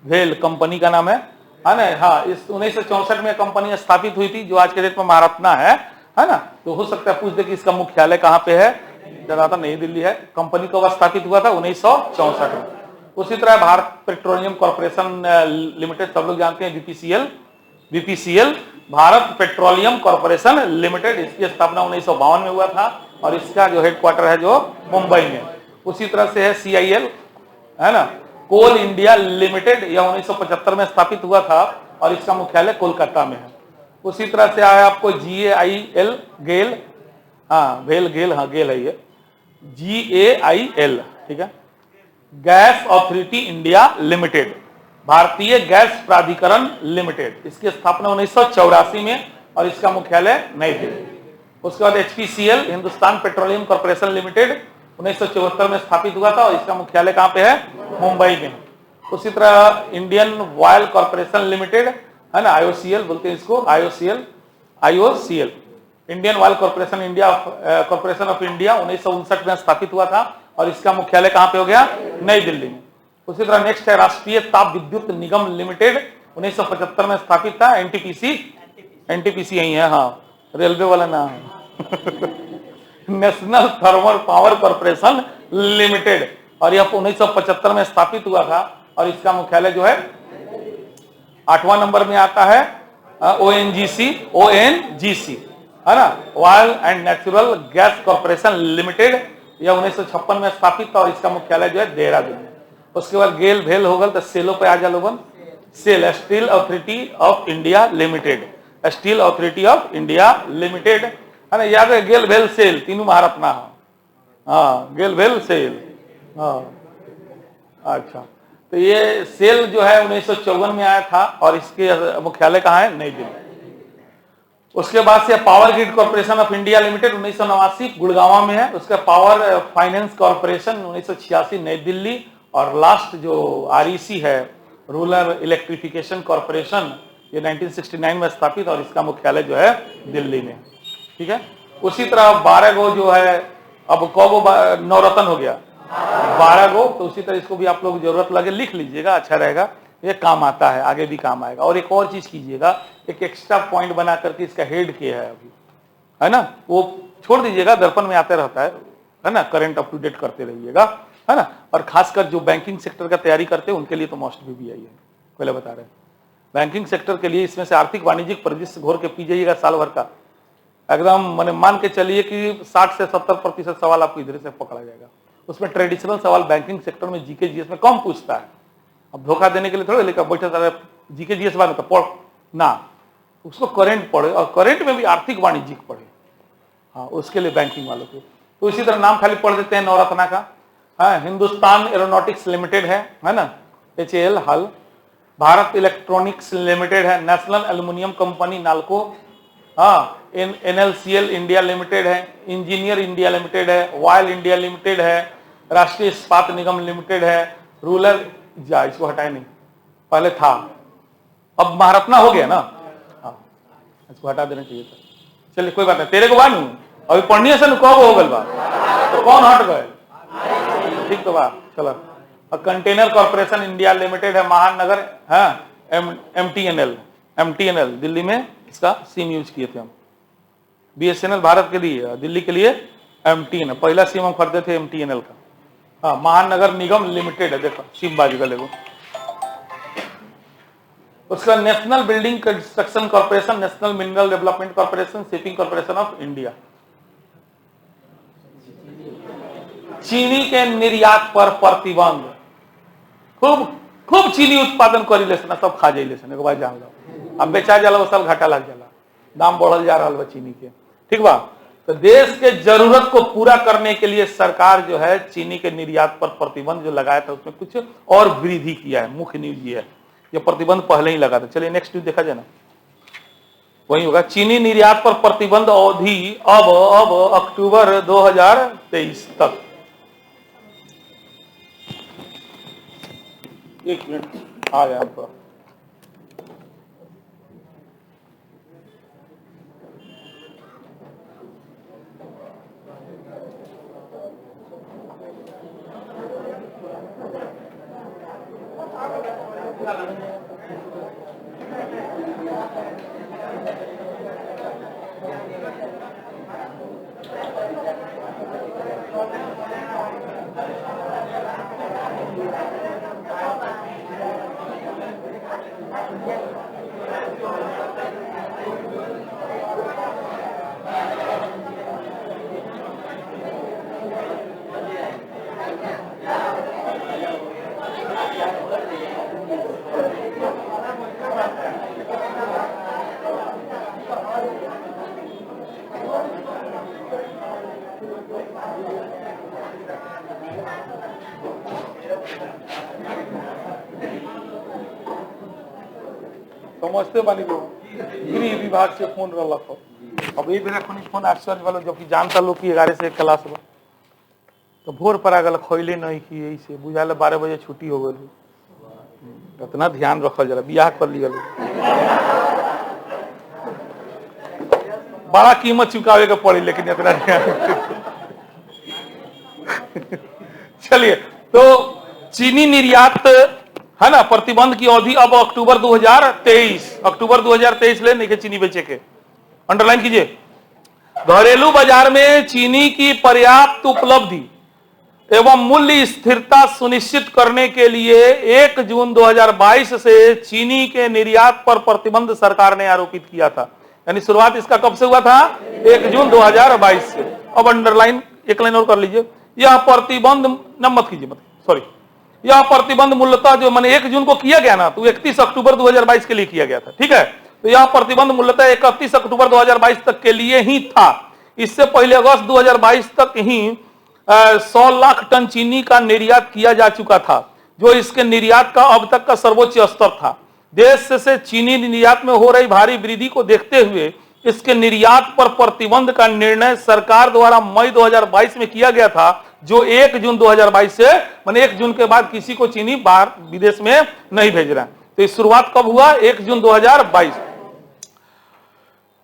भेल कंपनी का नाम है ना? हाँ, इस 1964 में कंपनी स्थापित हुई थी, जो आज के डेट में महारत्ना है ना? तो हो सकता है पूछ दे कि इसका मुख्यालय कहाँ पे है, ज्यादातर नई दिल्ली है। कंपनी कब स्थापित हुआ था? 1964 में। उसी तरह भारत पेट्रोलियम कॉर्पोरेशन लिमिटेड, सब लोग जानते हैं, BPCL, Bharat petroleum corporation limited, इसकी स्थापना 1952 में हुआ था और इसका जो हेडक्वार्टर है जो मुंबई में। उसी तरह से है सीआईएल, है ना? कोल इंडिया लिमिटेड, यह 1975 में स्थापित हुआ था और इसका मुख्यालय कोलकाता में है। उसी तरह से आया आपको GAIL, गेल, हाँ गेल, हाँ गेल है ये, GAIL, ठीक है, गैस अथॉरिटी इंडिया लिमिटेड, भारतीय गैस प्राधिकरण लिमिटेड, इसकी स्थापना 1984 में और इसका मुख्यालय नई दिल्ली। उसके बाद HPCL, Hindustan petroleum corporation limited, 1974 में स्थापित हुआ था और इसका मुख्यालय कहां पे है? मुंबई में। उसी तरह इंडियन ऑयल कॉर्पोरेशन लिमिटेड है ना, IOCL बोलते हैं इसको, IOCL, Indian oil corporation India, corporation of India, 1959 में स्थापित हुआ था और इसका मुख्यालय कहां पे हो गया? नई दिल्ली में। उसी तरह नेक्स्ट है राष्ट्रीय ताप विद्युत निगम लिमिटेड, 1975 में स्थापित था। NTPC यही है, हाँ, रेलवे वाला नाम है। National thermal power corporation limited, और यह 1975 में स्थापित हुआ था और इसका मुख्यालय जो है 8वां नंबर में आता है ONGC है ना, oil and natural gas corporation limited, यह 1956 में स्थापित था और इसका मुख्यालय जो है देहरादून में। उसके बाद गेल भेल हो गल तो सेलो पे आ जा लोगन। SAIL, steel authority of India limited, steel authority of India limited है ना, याद है, गेल भेल सेल तीनों महारत्ना है। हाँ, गेल भेल सेल, हाँ, अच्छा। तो ये सेल जो है 1954 में आया था और इसके मुख्यालय कहाँ है? नई दिल्ली। उसके बाद से power grid corporation of India limited 1989 Gurgaon में है। उसका पावर फाइनेंस कॉर्पोरेशन 1986 नई दिल्ली, और लास्ट जो REC है, रूरल इलेक्ट्रिफिकेशन कॉर्पोरेशन, ये 1969 में स्थापित और इसका मुख्यालय जो है दिल्ली में। ठीक है। उसी तरह 12 गो जो है, अब कौगो नवरत्न हो गया 12 गो, तो उसी तरह इसको भी आप लोग जरूरत लगे लिख लीजिएगा, अच्छा रहेगा, ये काम आता है, आगे भी काम आएगा। और एक और चीज कीजिएगा, एक एक्स्ट्रा पॉइंट बना करके इसका हेड क्या है अभी, है ना, वो छोड़ दीजिएगा, दर्पण में आते रहता है ना, करंट अप टू डेट करते रहिएगा, है ना। और खासकर जो बैंकिंग सेक्टर का तैयारी करते हैं उनके लिए तो मोस्ट भी आई है, पहले बता रहे हैं। बैंकिंग सेक्टर के लिए इसमें से आर्थिक वाणिज्यिक परिदृश्य घोर के पी जाइएगा साल भर का, एकदम मैंने मान के चलिए कि 60 से 70% सवाल आपको इधर से पकड़ा जाएगा। उसमें ट्रेडिशनल सवाल बैंकिंग सेक्टर में जीके जीएस में कम पूछता है। अब धोखा देने के लिए थोड़ा लेकर बैठे सारे जीके जीएस बाद में तो पढ़ ना, उसको करंट पढ़े, और करंट में भी आर्थिक वाणिज्यिक पढ़े, हाँ, उसके लिए बैंकिंग वालों को। तो इसी तरह नाम खाली पढ़ देते हैं नवरत्ना का। हाँ, हिंदुस्तान एरोनॉटिक्स लिमिटेड है ना, HAL हाल। भारत इलेक्ट्रॉनिक्स लिमिटेड है, नेशनल एल्यूमिनियम कंपनी नालको, हाँ, NLCL इंडिया लिमिटेड है, इंजीनियर इंडिया लिमिटेड है, ऑयल इंडिया लिमिटेड है, राष्ट्रीय इस्पात निगम लिमिटेड है, रूरल, जा इसको हटाए नहीं, पहले था, अब महारत्ना हो गया ना, हाँ, इसको हटा देना चाहिए था। चलिए कोई बात नहीं, तेरे को बानू अभी पढ़नी से कब हो गल बात, तो कौन हट गए, ठीक तो बात, चलो। और कंटेनर कॉर्पोरेशन इंडिया लिमिटेड है, महानगर, हाँ, MTNL दिल्ली में इसका सिम यूज किए थे हम। BSNL भारत के लिए, दिल्ली के लिए MTNL, पहला सिम हम खरीदे थे MTNL का। हाँ, महानगर निगम लिमिटेड है, देखो सिम बाजू का लेगो। उसका national building construction corporation, national mineral development corporation, shipping corporation of India. चीनी के निर्यात पर प्रतिबंध, खूब चीनी उत्पादन करी ले सब खा जाइले, एक बार जान लो, अब बेचा जाला वो सब घाटा लग जाला, दाम बढ़ल जा रहा है चीनी के, ठीक बा। तो देश के जरूरत को पूरा करने के लिए सरकार जो है चीनी के निर्यात पर प्रतिबंध जो लगाया था उसमें कुछ और वृद्धि किया है, मुख्य न्यूज ये है, ये प्रतिबंध पहले ही लगा था। चलिए नेक्स्ट न्यूज देखा जाए ना, वही होगा, चीनी निर्यात पर प्रतिबंध अवधि अब अक्टूबर 2023 तक। एक मिनट आ गया आपका, समझते बानी लोग गृह विभाग से फोन रहा। अब ये बेरा फोन आश्चर्य वाला जबकि जानता लोग कि 11 से 1 क्लास बा तो भोर पर आ गल खैले नहीं कि यही से बुझाल 12 बजे छुट्टी हो गई। इतना ध्यान रखल जरा बियाह कर लिया लोग बड़ा कीमत चुकावे के पड़ी लेकिन इतना ध्यान चलिए तो चीनी निर्यात है ना प्रतिबंध की अवधि अब अक्टूबर 2023 ले नहीं चीनी बेचे के अंडरलाइन कीजिए। घरेलू बाजार में चीनी की पर्याप्त उपलब्धि एवं मूल्य स्थिरता सुनिश्चित करने के लिए 1 जून 2022 से चीनी के निर्यात पर प्रतिबंध सरकार ने आरोपित किया था। यानी शुरुआत इसका कब से हुआ था? 1 जून 2022 से। अब अंडरलाइन एक लाइन और कर लीजिए। यह प्रतिबंध न मत कीजिए मत सॉरी यह प्रतिबंध मूलतः जो मैंने 1 जून को किया गया ना तो 31 अक्टूबर 2022 के लिए किया गया था। ठीक है, तो यह प्रतिबंध मूलतः 31 अक्टूबर 2022 तक के लिए ही था। इससे पहले अगस्त 2022 तक ही 100 लाख टन चीनी का निर्यात किया जा चुका था, जो इसके निर्यात का अब तक का सर्वोच्च स्तर था। देश से चीनी निर्यात में हो रही भारी वृद्धि को देखते हुए इसके निर्यात पर प्रतिबंध का निर्णय सरकार द्वारा मई 2022 में किया गया था, जो 1 जून 2022 से माने 1 जून के बाद किसी को चीनी बाहर विदेश में नहीं भेज रहा है। तो इस शुरुआत कब हुआ? 1 जून 2022।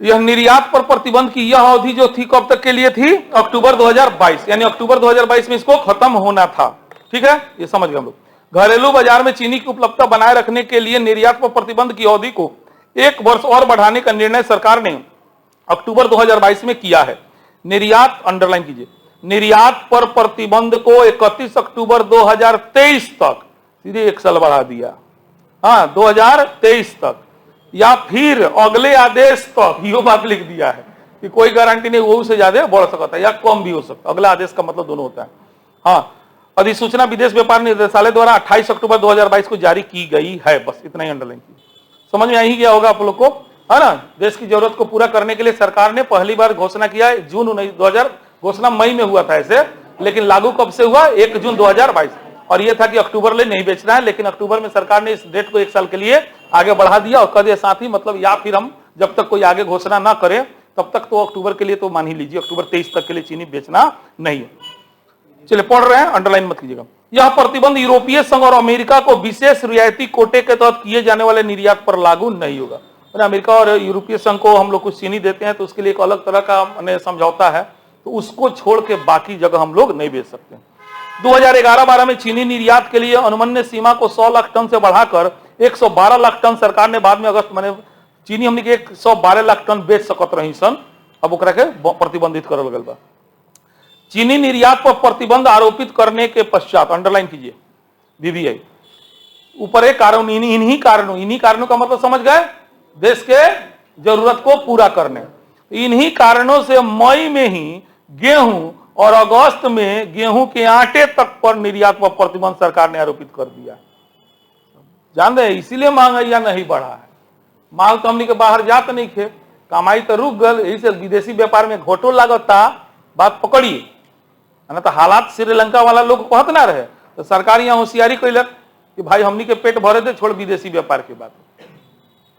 यह निर्यात पर प्रतिबंध की यह अवधि जो थी कब तक के लिए थी? अक्टूबर 2022, यानी अक्टूबर 2022 में इसको खत्म होना था। ठीक है, ये समझ गए हम लोग। घरेलू बाजार में चीनी की उपलब्धता बनाए रखने के लिए निर्यात पर प्रतिबंध की अवधि को 1 वर्ष और बढ़ाने का निर्णय सरकार ने अक्टूबर 2022 में किया है। निर्यात अंडरलाइन कीजिए, निर्यात पर प्रतिबंध को 31 अक्टूबर 2023 तक सीधे 1 साल बढ़ा दिया। हाँ, 2023 तक या फिर अगले आदेश तक, ये बात लिख दिया है कि कोई गारंटी नहीं वो से ज्यादा बढ़ सकता है या कम भी हो सकता है। अगला आदेश का मतलब दोनों होता है। हाँ, अधिसूचना विदेश व्यापार निदेशालय द्वारा 28 अक्टूबर 2022 को जारी की गई है। बस इतना ही अंडरलाइन कीजिए। समझ में आई गया होगा आप लोग को, है ना। देश की जरूरत को पूरा करने के लिए सरकार ने पहली बार घोषणा किया है जून 2000, घोषणा मई में हुआ था ऐसे, लेकिन लागू कब से हुआ? 1 जून 2022। और यह था कि अक्टूबर ले नहीं बेचना है, लेकिन अक्टूबर में सरकार ने इस डेट को 1 साल के लिए आगे बढ़ा दिया और कह दिया साथ ही मतलब या फिर हम जब तक कोई आगे घोषणा ना करे तब तक तो अक्टूबर के लिए तो मान ही लीजिए अक्टूबर 23 तक के लिए चीनी बेचना नहीं है। चलिए पढ़ रहे हैं, अंडरलाइन मत कीजिएगा। यह प्रतिबंध यूरोपीय संघ और अमेरिका को विशेष रियायती कोटे के तहत किए जाने वाले निर्यात पर लागू नहीं होगा। अमेरिका और यूरोपीय संघ को हम लोग कुछ चीनी देते हैं तो उसके लिए एक अलग तरह का समझौता है, तो उसको छोड़ के बाकी जगह हम लोग नहीं बेच सकते। 2011-12 में चीनी निर्यात के लिए अनुमन्य सीमा को 100 लाख टन से बढ़ाकर 112 लाख टन सरकार ने बाद में अगस्त में चीनी हमने के 112 लाख टन बेच सकत रही सन, अब ओकरा के प्रतिबंधित करल गल बा। चीनी निर्यात पर प्रतिबंध आरोपित करने के पश्चात अंडरलाइन कीजिए बीबीआई ऊपर एक कारण, इन्हीं कारणों का मतलब समझ गए, देश के जरूरत को पूरा करने। इन्हीं कारणों से मई में ही गेहूं और अगस्त में गेहूं के आटे तक पर निर्यात पर प्रतिबंध सरकार ने आरोपित कर दिया। जान रहे, इसीलिए महंगाई नहीं बढ़ा है। माल तो हमने के बाहर जात नहीं खे, कमाई तो रुक गल, यही से विदेशी व्यापार में घोटो लागता। बात पकड़िए, ना तो हालात श्रीलंका वाला लोग कहत ना रहे, तो सरकार यहाँ होशियारी कैलक कि भाई हमनी के पेट भरे दे, छोड़ विदेशी व्यापार के बात।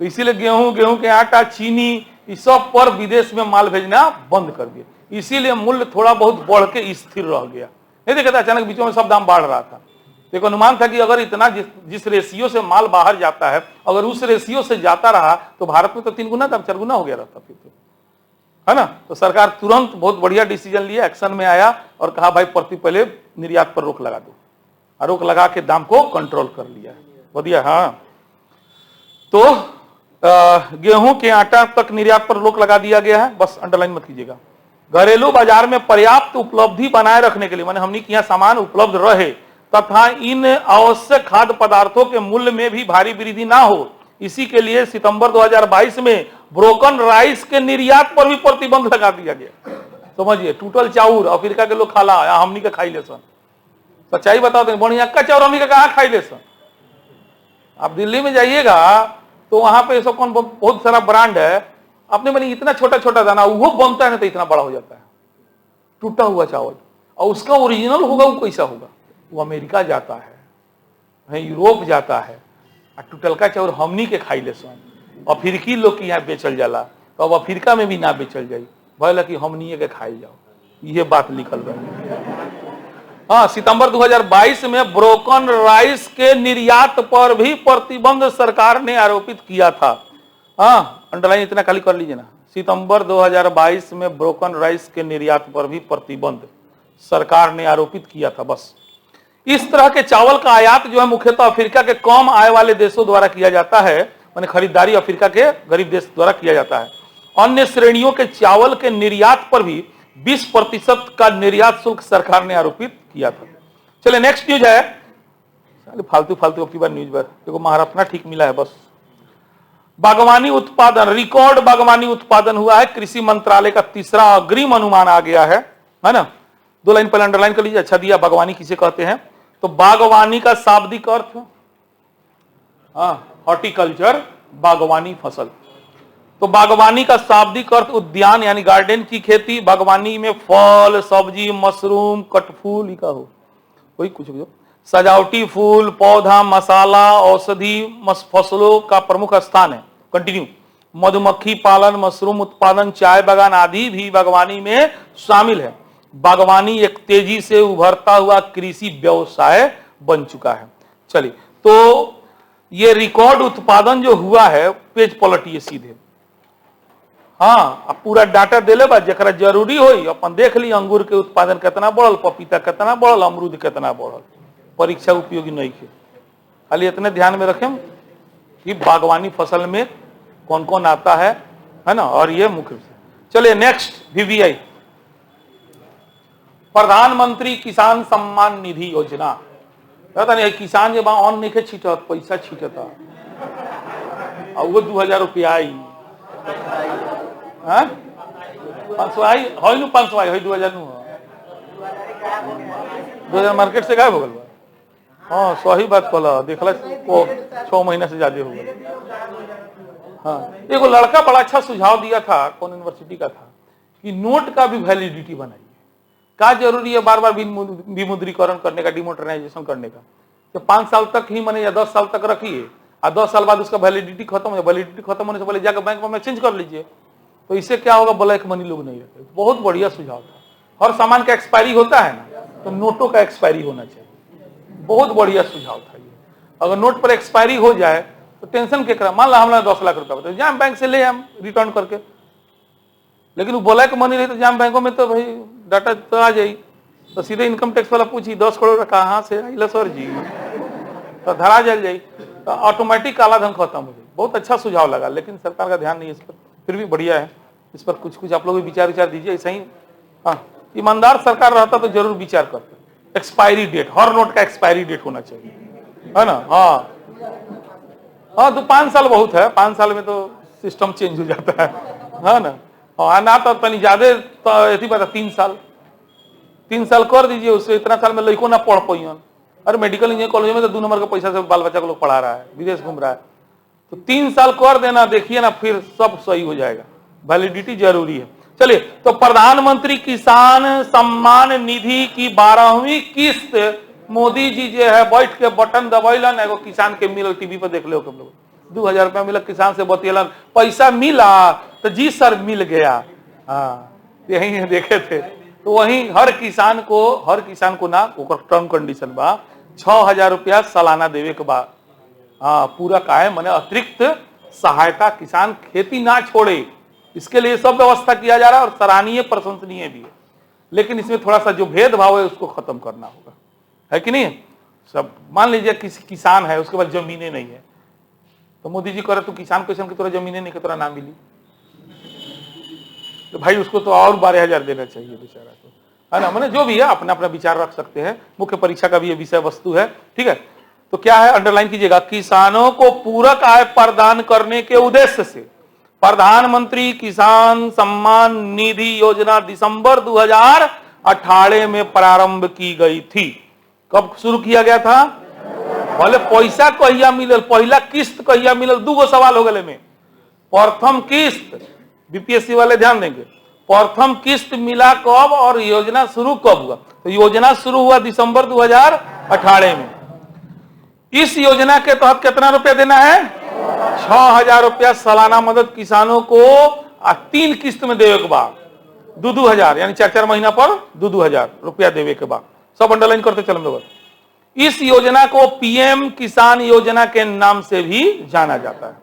तो इसीलिए गेहूं के आटा, चीनी इस सब पर विदेश में माल भेजना बंद कर दिया। इसीलिए मूल्य थोड़ा बहुत बढ़ के स्थिर रह गया। नहीं देखा था अचानक बीचों में सब दाम बढ़ रहा था। एक अनुमान था कि अगर इतना जिस रेशियो से माल बाहर जाता है, अगर उस रेशियो से जाता रहा तो भारत में तो 3 गुना 4 गुना हो गया रहता फिर तो, है ना। तो सरकार तुरंत बहुत बढ़िया डिसीजन लिया, एक्शन में आया और कहा भाई पहले निर्यात पर रोक लगा दो, और रोक लगा के दाम को कंट्रोल कर लिया। बढ़िया। हाँ, तो गेहूं के आटा तक निर्यात पर रोक लगा दिया गया है। बस अंडरलाइन मत कीजिएगा। घरेलू बाजार में पर्याप्त उपलब्धि बनाए रखने के लिए, माने हमने यहाँ सामान उपलब्ध रहे तथा इन आवश्यक खाद्य पदार्थों के मूल्य में भी भारी वृद्धि ना हो, इसी के लिए सितंबर 2022 में ब्रोकन राइस के निर्यात पर भी प्रतिबंध लगा दिया गया। समझिए, टूटल चाउर अफ्रीका के लोग खाला, हमनी के खाई ले सन। सच्चाई बताओ तो बढ़िया का चाउर हमनी का कहाँ खाई ले सन। आप दिल्ली में जाइएगा तो वहां पे सब कौन बहुत सारा ब्रांड है, आपने मैंने इतना छोटा छोटा दाना वो बनता है ना तो इतना बड़ा हो जाता है, टूटा हुआ चावल, और उसका ओरिजिनल होगा वो कैसा होगा? वो अमेरिका जाता है, यूरोप जाता है, और टूटल का चावल हमनी के खाई ले सन। अफ्रीकी लोग के यहाँ बेचल जाला, तो अब अफ्रीका में भी ना बेचल जाई, भले कि हमनिए के खाई जाओ, ये बात लिखल बा। हाँ, सितंबर 2022 में ब्रोकन राइस के निर्यात पर भी प्रतिबंध सरकार ने आरोपित किया था। हाँ, अंडरलाइन इतना खाली कर लीजिए ना, सितंबर 2022 में ब्रोकन राइस के निर्यात पर भी प्रतिबंध सरकार ने आरोपित किया था। बस इस तरह के चावल का आयात जो है मुख्यतः अफ्रीका के कम आय वाले देशों द्वारा किया जाता है, माने खरीदारी अफ्रीका के गरीब देश द्वारा किया जाता है। अन्य श्रेणियों के चावल के निर्यात पर भी 20% का निर्यात शुल्क सरकार ने आरोपित किया था। चलिए नेक्स्ट न्यूज है, फालतू फालतू अपनी बार न्यूज पर देखो, महारत्ना ठीक मिला है। बस बागवानी उत्पादन, रिकॉर्ड बागवानी उत्पादन हुआ है। कृषि मंत्रालय का तीसरा अग्रिम अनुमान आ गया है ना। 2 लाइन पहले अंडरलाइन कर लीजिए। अच्छा दिया, बागवानी किसे कहते हैं? तो बागवानी का शाब्दिक अर्थ, हॉर्टिकल्चर, बागवानी फसल। तो बागवानी का शाब्दिक अर्थ उद्यान यानी गार्डन की खेती। बागवानी में फल, सब्जी, मशरूम, कटफूल का हो, कोई कुछ भी हो, सजावटी फूल, पौधा, मसाला, औषधि फसलों का प्रमुख स्थान है। कंटिन्यू। मधुमक्खी पालन, मशरूम उत्पादन, चाय बागान आदि भी बागवानी में शामिल है। बागवानी एक तेजी से उभरता हुआ कृषि व्यवसाय बन चुका है। चलिए, तो ये रिकॉर्ड उत्पादन जो हुआ है, पेज पलटिए सीधे। हाँ, अब पूरा डाटा देले बा, जरा जरूरी होई अपन देख ली, अंगूर के उत्पादन कितना बढ़ल, पपीता कितना बढ़ल, अमरूद कितना बढ़ल। परीक्षा उपयोगी नहीं है, खाली इतने ध्यान में रखें कि बागवानी फसल में कौन कौन आता है ना, और ये मुख्य से। चलिए नेक्स्ट, VVI, प्रधानमंत्री किसान सम्मान निधि योजना। पता नहीं किसान जब अन्न नहीं छीटत, पैसा छीटता, और वो 2000 रुपया आई, 500 आई, हो 500 आई, 2000 2000 मार्केट से गायब हो गल। हाँ, सही बात कहला, देखला 6 महीना से ज्यादा हो गया। हाँ, एगो लड़का बड़ा अच्छा सुझाव दिया था, कौन यूनिवर्सिटी का था, कि नोट का भी वैलिडिटी बनाइए। क्या जरूरी है बार बार विमुद्रीकरण करने का, डिमोनेटाइजेशन करने का? तो 5 साल तक ही माने या 10 साल तक रखिए, और 10 साल बाद उसका वैलिडिटी खत्म हो जाए। वैलिडिटी खत्म होने से पहले जाकर बैंक में चेंज कर लीजिए, तो इससे क्या होगा, ब्लैक मनी लोग नहीं रखे। बहुत बढ़िया सुझाव था। हर सामान का एक्सपायरी होता है ना, तो नोटों का एक्सपायरी होना चाहिए। बहुत बढ़िया सुझाव था ये। अगर नोट पर एक्सपायरी हो जाए तो टेंशन के करा। मान ला हमने 10 लाख रुपया बताया, जाम बैंक से ले हम रिटर्न करके, लेकिन वो ब्लैक मनी रही तो जाम बैंकों में तो भाई डाटा तो आ जाए, तो सीधे इनकम टैक्स वाला पूछी 10 करोड़ कहाँ से आई सर जी, तो धरा जल जाए, तो ऑटोमेटिक काला धन खत्म हो जाए। बहुत अच्छा सुझाव लगा, लेकिन सरकार का ध्यान नहीं है इस पर। फिर भी बढ़िया है, इस पर कुछ कुछ आप लोग भी विचार दीजिए। ऐसा ही हाँ, ईमानदार सरकार रहता तो जरूर विचार करते। एक्सपायरी डेट, हर नोट का एक्सपायरी डेट होना चाहिए, है ना। हाँ हाँ, तो 5 साल बहुत है, 5 साल में तो सिस्टम चेंज हो जाता है ना। हाँ, ना तो तनी ज्यादा तो पता 3 साल कर दीजिए, उससे इतना साल में लड़को ना पढ़ पाइए। अरे मेडिकल इंजीनियर कॉलेज में तो 2 नंबर के पैसा से बाल बच्चा को लोग पढ़ा रहा है, विदेश घूम रहा है, तो 3 साल कर देना, देखिए ना, फिर सब सही हो जाएगा। वैलिडिटी जरूरी है। चलिए, तो प्रधानमंत्री किसान सम्मान निधि की 12वीं किस्त मोदी जी जो है बैठ के बटन दबैलन, एगो किसान के मिलल, टीवी पर देख लो तुम लोग, 2000 रुपया मिला, किसान से बतियलन, पैसा मिला तो जी सर मिल गया। हाँ, यही देखे थे। तो वही हर किसान को ना टर्म कंडीशन बा 6000 रुपया सालाना देवे के बाद। हाँ, पूरा का है, मैंने अतिरिक्त सहायता, किसान खेती ना छोड़े, इसके लिए सब व्यवस्था किया जा रहा है, और सराहनीय प्रशंसनीय भी है। लेकिन इसमें थोड़ा सा जो भेदभाव है उसको खत्म करना होगा, है कि नहीं। सब मान लीजिए किसी किसान है, उसके पास जमीनें नहीं है, तो मोदी जी करे तो किसान क्वेश्चन की तरह जमीनें नहीं, की तरह ना मिली, तो भाई उसको तो और 12,000 देना चाहिए बेचारा को, है ना। मैंने जो भी है अपना अपना विचार रख सकते हैं, मुख्य परीक्षा का भी ये विषय वस्तु है, ठीक है। तो क्या है, अंडरलाइन कीजिएगा, किसानों को पूरक आय प्रदान करने के उद्देश्य से प्रधानमंत्री किसान सम्मान निधि योजना दिसंबर 2018 में प्रारंभ की गई थी। कब शुरू किया गया था? बोले पैसा कहिया मिलल, पहला किस्त कहिया मिलल, 2 सवाल हो गए में। प्रथम किस्त, बीपीएससी वाले ध्यान देंगे, प्रथम किस्त मिला कब और योजना शुरू कब हुआ? तो योजना शुरू हुआ दिसंबर 2018 में। इस योजना के तहत कितना रुपया देना है? 6,000 रुपया सालाना मदद किसानों को 3 किस्त में देवे के बाद 2-2 हजार, यानी 4-4 महीना पर 2-2 हजार रुपया देवे के बाद। सब अंडरलाइन करते चलेंगे। इस योजना को पीएम किसान योजना के नाम से भी जाना जाता है।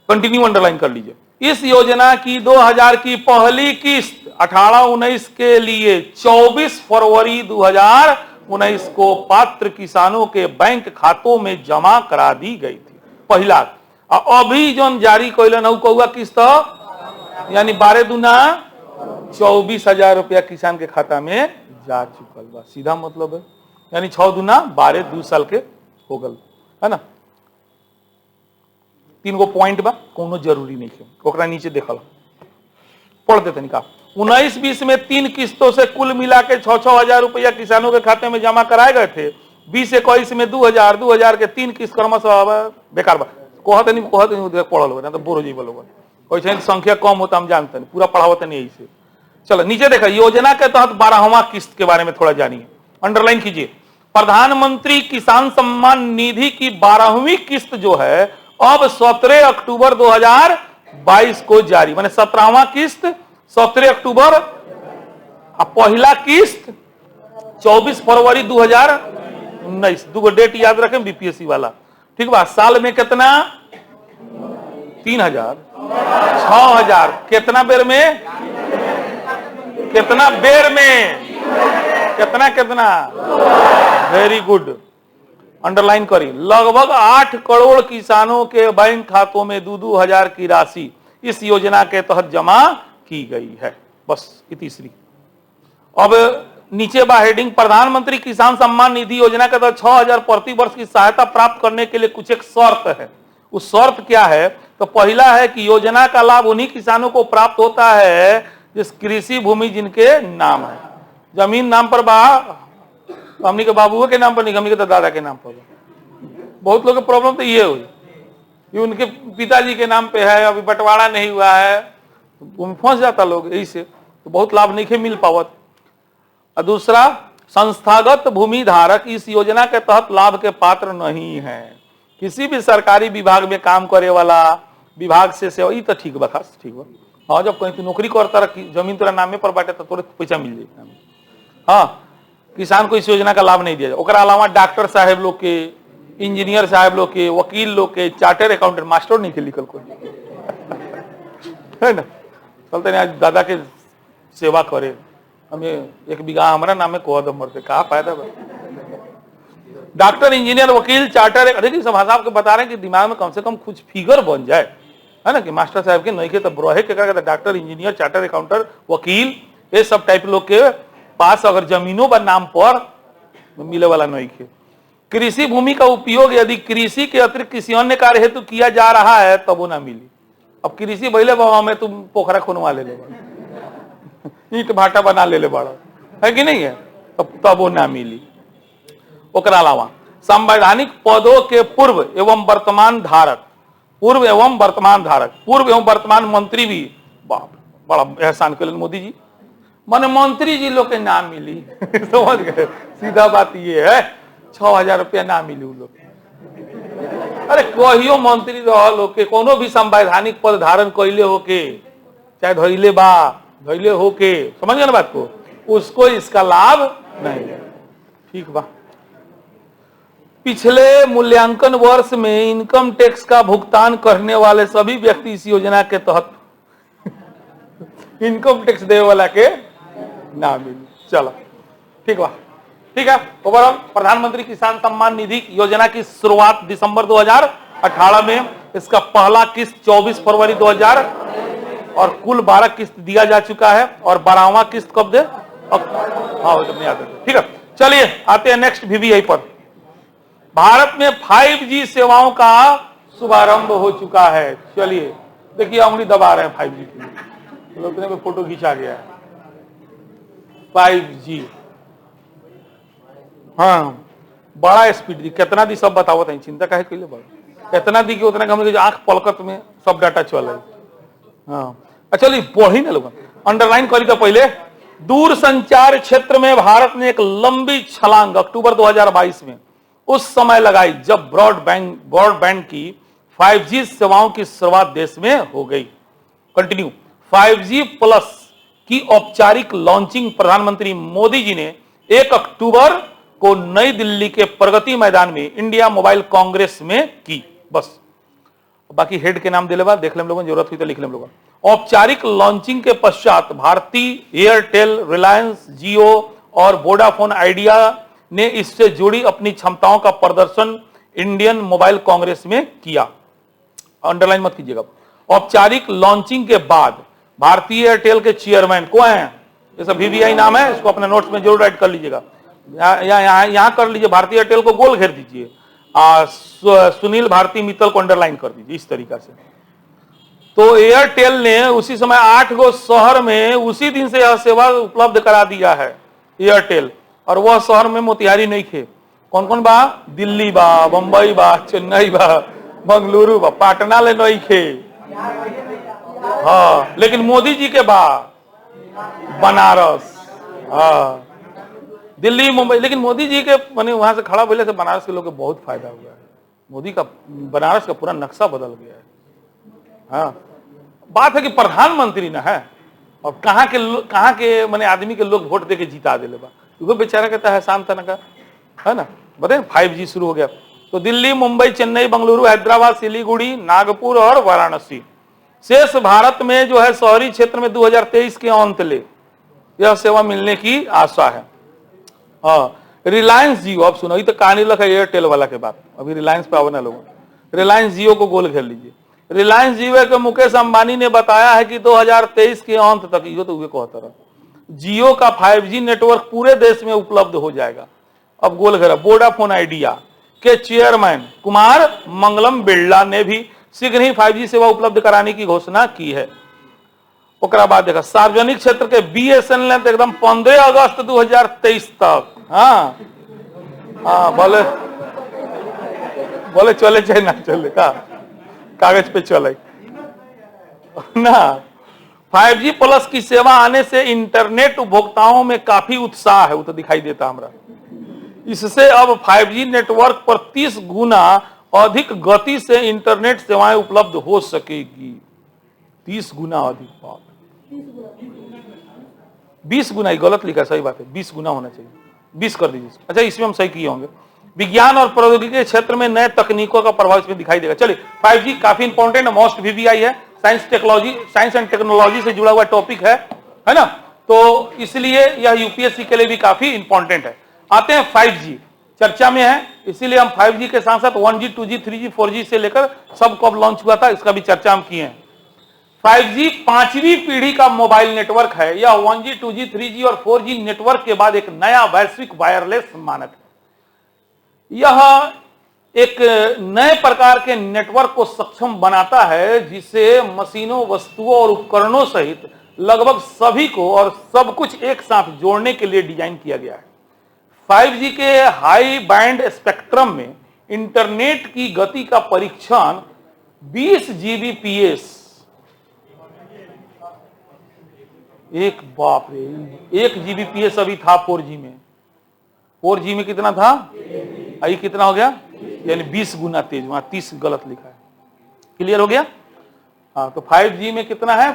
कंटिन्यू अंडरलाइन कर लीजिए। इस योजना की 2000 की पहली किस्त 18-19 के लिए 24 फरवरी 2019 को पात्र किसानों के बैंक खातों में जमा करा दी गई थी। पहला अभी जो जारी कैलन कौआ किस्त, यानी 12 दूना 24,000 रुपया किसान के खाता में जा चुकल बा। सीधा मतलब है, यानी 6 दूना 12, 2 साल के हो गल है ना। 3 गो पॉइंट बा, कोनो जरूरी नहीं है, ओकरा नीचे देखल पढ़ देते निका। 19-20 में 3 किस्तों से कुल मिला के 6-6 हजार रुपया किसानों के खाते में जमा कराए गए थे। 20-21 में 2,000 के 3 किस्त क्रमशः बेकार बा। कहते नहीं पढ़ल हो ना तो बोरो जी बोलो, वैसे संख्या कम होता हम जानते नहीं, पूरा पढ़ावते नहीं ऐसे। चलो नीचे देखा, योजना के तहत 12वां किस्त के बारे में थोड़ा जानिए, अंडरलाइन कीजिए। प्रधानमंत्री किसान सम्मान निधि की 12वीं किस्त जो है अब 17 अक्टूबर 2022 को जारी, माने 17वां किस्त 17 अक्टूबर, पहला किस्त 24 फरवरी 2019। 2 डेट याद रखें बीपीएससी वाला, ठीक बा। साल में कितना? 3,000, 6,000, कितना बेर में? कितना बेर में? कितना? वेरी गुड, अंडरलाइन करी। लगभग 8 करोड़ किसानों के बैंक खातों में 2-2 हजार की राशि इस योजना के तहत जमा की गई है। बस ये तीसरी। अब नीचे बा हेडिंग, प्रधानमंत्री किसान सम्मान निधि योजना के तहत 6,000 प्रति वर्ष की सहायता प्राप्त करने के लिए कुछ एक शर्त है। उस शर्त क्या है? तो पहला है कि योजना का लाभ उन्हीं किसानों को प्राप्त होता है जिस कृषि भूमि जिनके नाम है। जमीन नाम पर बा, हमनी के बाबू के नाम पर नहीं, हमनी के दादा के नाम पर। बहुत लोग की प्रॉब्लम तो ये हुई, ये उनके पिताजी के नाम पे है, अभी बंटवारा नहीं हुआ है, तो फंस जाता लोग, यही से तो बहुत लाभ नहीं मिल पावत। और दूसरा, संस्थागत भूमि धारक इस योजना के तहत लाभ के पात्र नहीं है। किसी भी सरकारी विभाग में काम करे वाला विभाग से सेवा, तो ठीक बा, खास ठीक बा। हाँ, जब कहीं तू नौकरी करता रह, जमीन तेरा नामे पर बाटे तो तुरंत पैसा मिल जाए। हाँ, किसान को इस योजना का लाभ नहीं दिया जाए। ओकरा अलावा डॉक्टर साहब लोग के, इंजीनियर साहब लोग के, वकील लोग के, चार्टर अकाउंटेंट, मास्टर नहीं के लिखल कोई है ना। चलते नहीं, आज दादा के सेवा करे, हमें 1 बीघा हमारा नाम में कह दो, मरते कहा फायदा बा। डॉक्टर, इंजीनियर, वकील, चार्टर, देखिए सब हिसाब के बता रहे हैं कि दिमाग में कम से कम कुछ फिगर बन जाए, है ना। कि मास्टर साहब के नहीं के तब रहे के डॉक्टर, इंजीनियर, चार्टर अकाउंटेंट, वकील, ये सब टाइप लोग के पास अगर जमीनों पर नाम पर मिले वाला नहीं के। कृषि भूमि का उपयोग यदि कृषि के अतिरिक्त किसी अन्य कार्य हेतु किया जा रहा है तब वो ना मिली। अब कृषि भइले बाबा में तुम पोखरा खुनवा ले ईट भाटा बना ले बड़ा, है कि नहीं है, तब वो ना मिली। ओकरा अलावा संवैधानिक पदों के पूर्व एवं वर्तमान धारक, पूर्व एवं वर्तमान मंत्री भी, बाप बड़ा एहसान करें मोदी जी, माने मंत्री जी लोग के नाम मिली समझ गए, सीधा बात ये है। 6,000 रुपया ना मिली उ लोग। अरे कहियो मंत्री रहल होके, कोनो भी संवैधानिक पद धारण कैले होके, चाहे धैले होके, समझ गए ना बात को, उसको इसका लाभ नहीं है। ठीक बा। पिछले मूल्यांकन वर्ष में इनकम टैक्स का भुगतान करने वाले सभी व्यक्ति इस योजना के तहत इनकम टैक्स देने वाला के ना मिली। चलो ठीक बा, ठीक है। ओवरऑल प्रधानमंत्री किसान सम्मान निधि योजना की शुरुआत दिसंबर 2018 में, इसका पहला किस्त 24 फरवरी 2000 और कुल 12 किस्त दिया जा चुका है। और 12वां किस्त कब दे? हाँ, नहीं आते। ठीक है, चलिए आते हैं नेक्स्ट VVI पर। भारत में 5G सेवाओं का शुभारंभ हो चुका है। चलिए देखिए, उंगली दबा रहे हैं 5G के लिए, लोग ने फोटो खींचा गया है 5G। हाँ, बड़ा स्पीड दी, कितना दी सब बताओ, चिंता काहे कैले बड़ा, इतना दी कि उतना हम आंख पलकत में सब डाटा चल रहा है। हाँ, अच्छा पढ़ी ना लोग, अंडरलाइन करी तो पहले। दूर संचार क्षेत्र में भारत ने एक लंबी छलांग अक्टूबर 2022 में उस समय लगाई जब ब्रॉडबैंड की 5G सेवाओं की शुरुआत देश में हो गई। कंटिन्यू। 5G प्लस की औपचारिक लॉन्चिंग प्रधानमंत्री मोदी जी ने 1 अक्टूबर को नई दिल्ली के प्रगति मैदान में इंडिया मोबाइल कांग्रेस में की। बस बाकी हेड के नाम दिले बाद देख ले लोगों, जरूरत हुई तो लिख ले लोगों। औपचारिक लॉन्चिंग के पश्चात भारती एयरटेल, रिलायंस जियो और वोडाफोन आइडिया ने इससे जुड़ी अपनी क्षमताओं का प्रदर्शन इंडियन मोबाइल कांग्रेस में किया। अंडरलाइन मत कीजिएगा। औपचारिक लॉन्चिंग के बाद भारतीय एयरटेल के चेयरमैन कौन है? ये सब VVI नाम है, इसको अपने नोट्स में जरूर राइट कर लीजिएगा। यहां कर लीजिए, भारतीय एयरटेल को गोल घेर दीजिए, सुनील भारती मित्तल को अंडरलाइन कर दीजिए इस तरीका से। तो एयरटेल ने उसी समय 8 गो शहर में उसी दिन से यह सेवा उपलब्ध करा दिया है एयरटेल, और वह शहर में मोतिहारी नहीं थे। कौन कौन बा? दिल्ली बा, बंबई बा, चेन्नई बा, बंगलुरु बा, पटना ले नहीं थे। हाँ, लेकिन मोदी जी के बा बनारस, हाँ दिल्ली मुंबई, लेकिन मोदी जी के माने वहां से खड़ा बोले से बनारस के लोग को बहुत फायदा हुआ है। मोदी का बनारस का पूरा नक्शा बदल गया है। हाँ, बात है कि प्रधानमंत्री ना है, और कहाँ के माने आदमी के लोग वोट दे के जीता दिले बा, वो बेचारा कहता है शांत का, है ना। बताए 5G शुरू हो गया तो दिल्ली, मुंबई, चेन्नई, बेंगलुरु, हैदराबाद, सिलीगुड़ी, नागपुर और वाराणसी। शेष भारत में जो है शहरी क्षेत्र में 2023 के अंत ले यह सेवा मिलने की आशा है। हाँ, रिलायंस जियो, अब सुनो, ये तो कहानी लगा एयरटेल वाला के बाद, अभी रिलायंस पे आवना लोगों। रिलायंस जियो को गोल घेर लीजिए। रिलायंस जियो के मुकेश अंबानी ने बताया है कि 2023 के अंत तक, ये तो हुए कहता रहा, जियो का 5G नेटवर्क पूरे देश में उपलब्ध हो जाएगा। अब गोल घेरा। वोडाफोन आइडिया के चेयरमैन कुमार मंगलम बिरला ने भी शीघ्र ही 5G सेवा उपलब्ध कराने की घोषणा की है। ओकरा बाद देखा सार्वजनिक क्षेत्र के BSNL ने एकदम 15 अगस्त 2023 तक, हाँ हाँ, बोले चले चाहे ना चले, का कागज पे चले ना। 5G प्लस की सेवा आने से इंटरनेट उपभोक्ताओं में काफी उत्साह है, वो तो दिखाई देता हमरा। इससे अब 5G नेटवर्क पर 30 गुना अधिक गति से इंटरनेट सेवाएं उपलब्ध हो सकेगी। 30 गुना अधिक, 20 गुना, ही गलत लिखा, सही बात है, 20 गुना होना चाहिए, 20 कर दीजिए। अच्छा, इसमें हम सही किए होंगे। विज्ञान और प्रौद्योगिकी के क्षेत्र में नए तकनीकों का प्रभाव इसमें दिखाई देगा। चलिए, 5G काफी इंपॉर्टेंट है, मोस्ट VVI है, साइंस एंड टेक्नोलॉजी से जुड़ा हुआ टॉपिक है ना, तो इसलिए यह UPSC के लिए भी काफी इंपॉर्टेंट है। आते हैं 5G, चर्चा में है, इसीलिए हम 5G के साथ साथ 1G, 2G, 3G, 4G से लेकर सब कब लॉन्च हुआ था इसका भी चर्चा हम किए हैं। 5G 5वीं पीढ़ी का मोबाइल नेटवर्क है। यह 1G, 2G, 3G और 4G नेटवर्क के बाद एक नया वैश्विक वायरलेस मानक है। यह एक नए प्रकार के नेटवर्क को सक्षम बनाता है जिसे मशीनों, वस्तुओं और उपकरणों सहित लगभग सभी को और सब कुछ एक साथ जोड़ने के लिए डिजाइन किया गया है। 5G के हाई बैंड स्पेक्ट्रम में इंटरनेट की गति का परीक्षण 20 Gbps, एक बाप रे, 1 Gbps अभी था 4G में। 4G में कितना था? आई कितना हो गया? यानी 20 गुना तेज, वहां 30 गलत लिखा है। क्लियर हो गया? हाँ, तो 5G में कितना है?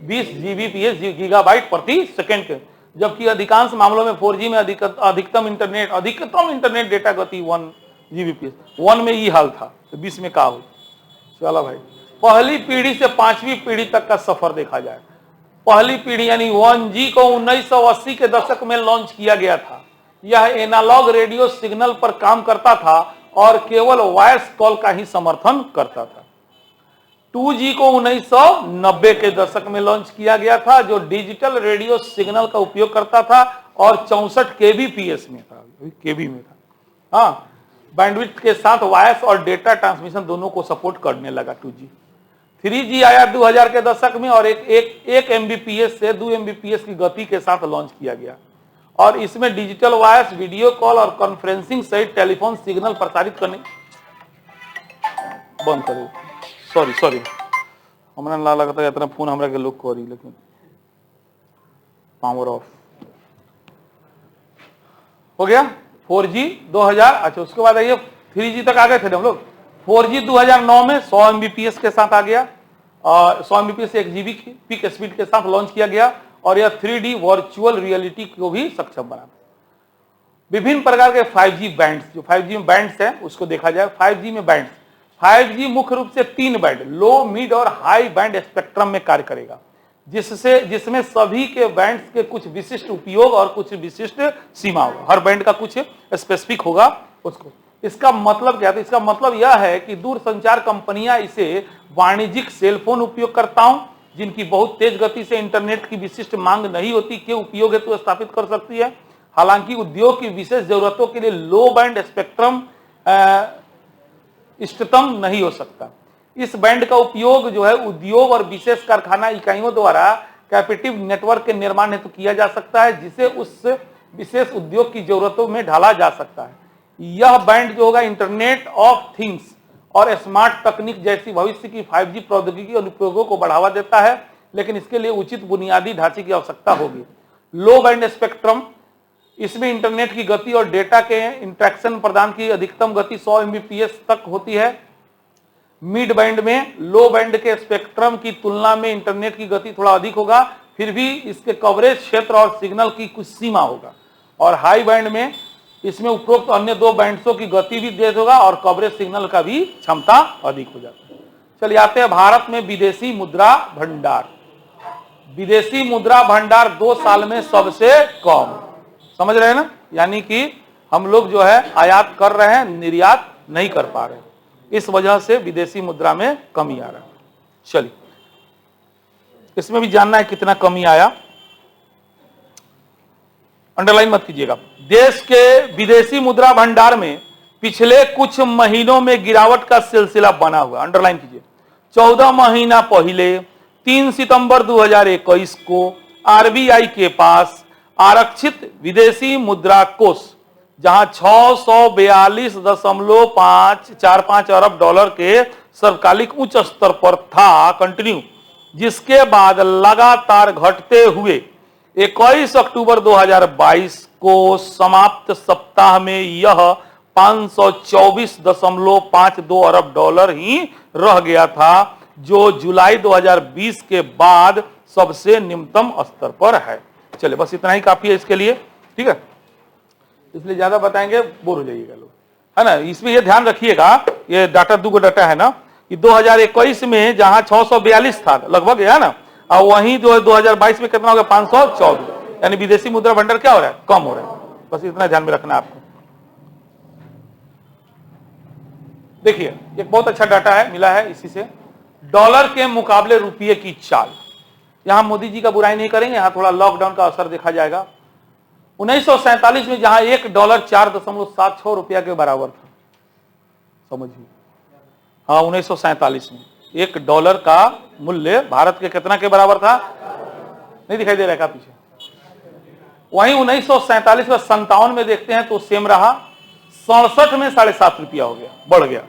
20 Gbps, गीगाबाइट प्रति सेकंड के, जबकि अधिकांश मामलों में 4G में अधिकतम इंटरनेट डेटा गति 1 Gbps। 1 में ये हाल था, तो 20 में क्या हो? चलो भाई, पहली पीढ़ी से 5वीं पीढ़ी तक का सफर देखा जाए। पहली पीढ़ी यानी 1G को 1980 के दशक में लॉन्च किया गया था। यह एनालॉग रेडियो सिग्नल पर काम करता था और केवल वॉइस कॉल का ही समर्थन करता था। 2G को 1990 के दशक में लॉन्च किया गया था, जो डिजिटल रेडियो सिग्नल का उपयोग करता था और 64 kbps में था, केबी में था। हाँ, बैंडविड्थ के साथ वॉइस और डेटा ट्रांसमिशन दोनों को सपोर्ट करने लगा 2G। 3G आया 2000 के दशक में और एक MBPS से 2 MBPS की गति के साथ लॉन्च किया गया, और इसमें डिजिटल वॉइस, वीडियो कॉल और कॉन्फ्रेंसिंग सहित टेलीफोन सिग्नल प्रसारित करने। बंद करो, सॉरी हमरा ना लगता है इतना फोन हमरा के लोग करी, लेकिन पावर ऑफ हो गया। 4G 2000, अच्छा उसके बाद आइए 3G तक आ गए थे हम लोग। 4G 2009 में 100 Mbps के साथ आ गया, और 100 Mbps 1 GB की पीक स्पीड के साथ लॉन्च किया गया, और यह 3D वर्चुअल रियलिटी को भी सक्षम बना। विभिन्न प्रकार के 5G बैंड्स, जो 5G में बैंड्स हैं उसको देखा जाए। 5G में बैंड्स, 5G मुख्य रूप से 3 बैंड, लो, मिड और हाई बैंड स्पेक्ट्रम में कार्य करेगा, जिसमें सभी के बैंड्स के कुछ विशिष्ट उपयोग और कुछ विशिष्ट सीमा होगा। हर बैंड का कुछ स्पेसिफिक होगा उसको। इसका मतलब क्या है? इसका मतलब यह है कि दूरसंचार कंपनियां इसे वाणिज्यिक सेलफोन उपयोगकर्ताओं, जिनकी बहुत तेज गति से इंटरनेट की विशिष्ट मांग नहीं होती, के उपयोग हेतु स्थापित कर सकती है। हालांकि उद्योग की विशेष जरूरतों के लिए लो बैंड स्पेक्ट्रम इष्टतम नहीं हो सकता। इस बैंड का उपयोग जो है उद्योग और विशेष कारखाना इकाइयों द्वारा कैपेटिव नेटवर्क के निर्माण हेतु किया जा सकता है, जिसे उस विशेष उद्योग की जरूरतों में ढाला जा सकता है। यह बैंड जो होगा इंटरनेट ऑफ थिंग्स और स्मार्ट तकनीक जैसी भविष्य की 5G प्रौद्योगिकी अनुप्रयोगों को बढ़ावा देता है, लेकिन इसके लिए उचित बुनियादी ढांचे की आवश्यकता होगी। लो बैंड स्पेक्ट्रम, इसमें इंटरनेट की गति और डेटा के इंटरेक्शन प्रदान की अधिकतम गति 100 Mbps तक होती है। मिड बैंड में लो बैंड के स्पेक्ट्रम की तुलना में इंटरनेट की गति थोड़ा अधिक होगा, फिर भी इसके कवरेज क्षेत्र और सिग्नल की कुछ सीमा होगा। और हाई बैंड में इसमें उपरोक्त अन्य 2 बैंड्सों की गति भी तेज होगा और कवरेज सिग्नल का भी क्षमता अधिक हो जाती है। चलिए आते हैं भारत में विदेशी मुद्रा भंडार। विदेशी मुद्रा भंडार 2 साल में सबसे कम, समझ रहे हैं ना, यानी कि हम लोग जो है आयात कर रहे हैं, निर्यात नहीं कर पा रहे, इस वजह से विदेशी मुद्रा में कमी आ रहा है। चलिए इसमें भी जानना है कितना कमी आया, अंडरलाइन मत कीजिएगा। देश के विदेशी मुद्रा भंडार में पिछले कुछ महीनों में गिरावट का सिलसिला बना हुआ, अंडरलाइन कीजिए। 14 महीना पहले 3 सितंबर 2021 को आरबीआई के पास आरक्षित विदेशी मुद्रा कोष, जहां 642.545 अरब डॉलर के सर्वकालिक उच्च स्तर पर था, कंटिन्यू, जिसके बाद लगातार घटते हुए 21 अक्टूबर 2022 को समाप्त सप्ताह में यह 524.52 अरब डॉलर ही रह गया था, जो जुलाई 2020 के बाद सबसे निम्नतम स्तर पर है। चलिए बस इतना ही काफी है इसके लिए, ठीक है, इसलिए ज्यादा बताएंगे बोर हो जाइएगा लोग, है ना। इसमें ये ध्यान रखिएगा, ये डाटा 2 डाटा है ना, कि 2021 में जहां 642 था लगभग, है ना, और वहीं जो है 2022 में कितना हो गया 524, यानी विदेशी मुद्रा भंडार क्या हो रहा है, कम हो रहा है। बस इतना ध्यान में रखना है आपको। देखिए एक बहुत अच्छा डाटा है, मिला है इसी से, डॉलर के मुकाबले रुपये की चाल। यहां मोदी जी का बुराई नहीं करेंगे, यहां थोड़ा लॉकडाउन का असर देखा जाएगा। 1947 में जहां $1 4.76 रुपया के बराबर था, समझिए, हाँ 1947 में $1 का मूल्य भारत के कितना के बराबर था, नहीं दिखाई दे रहा है पीछे। वहीं 1947 में 57 में देखते हैं तो सेम रहा, 67 में 7.5 रुपया हो गया, बढ़ गया,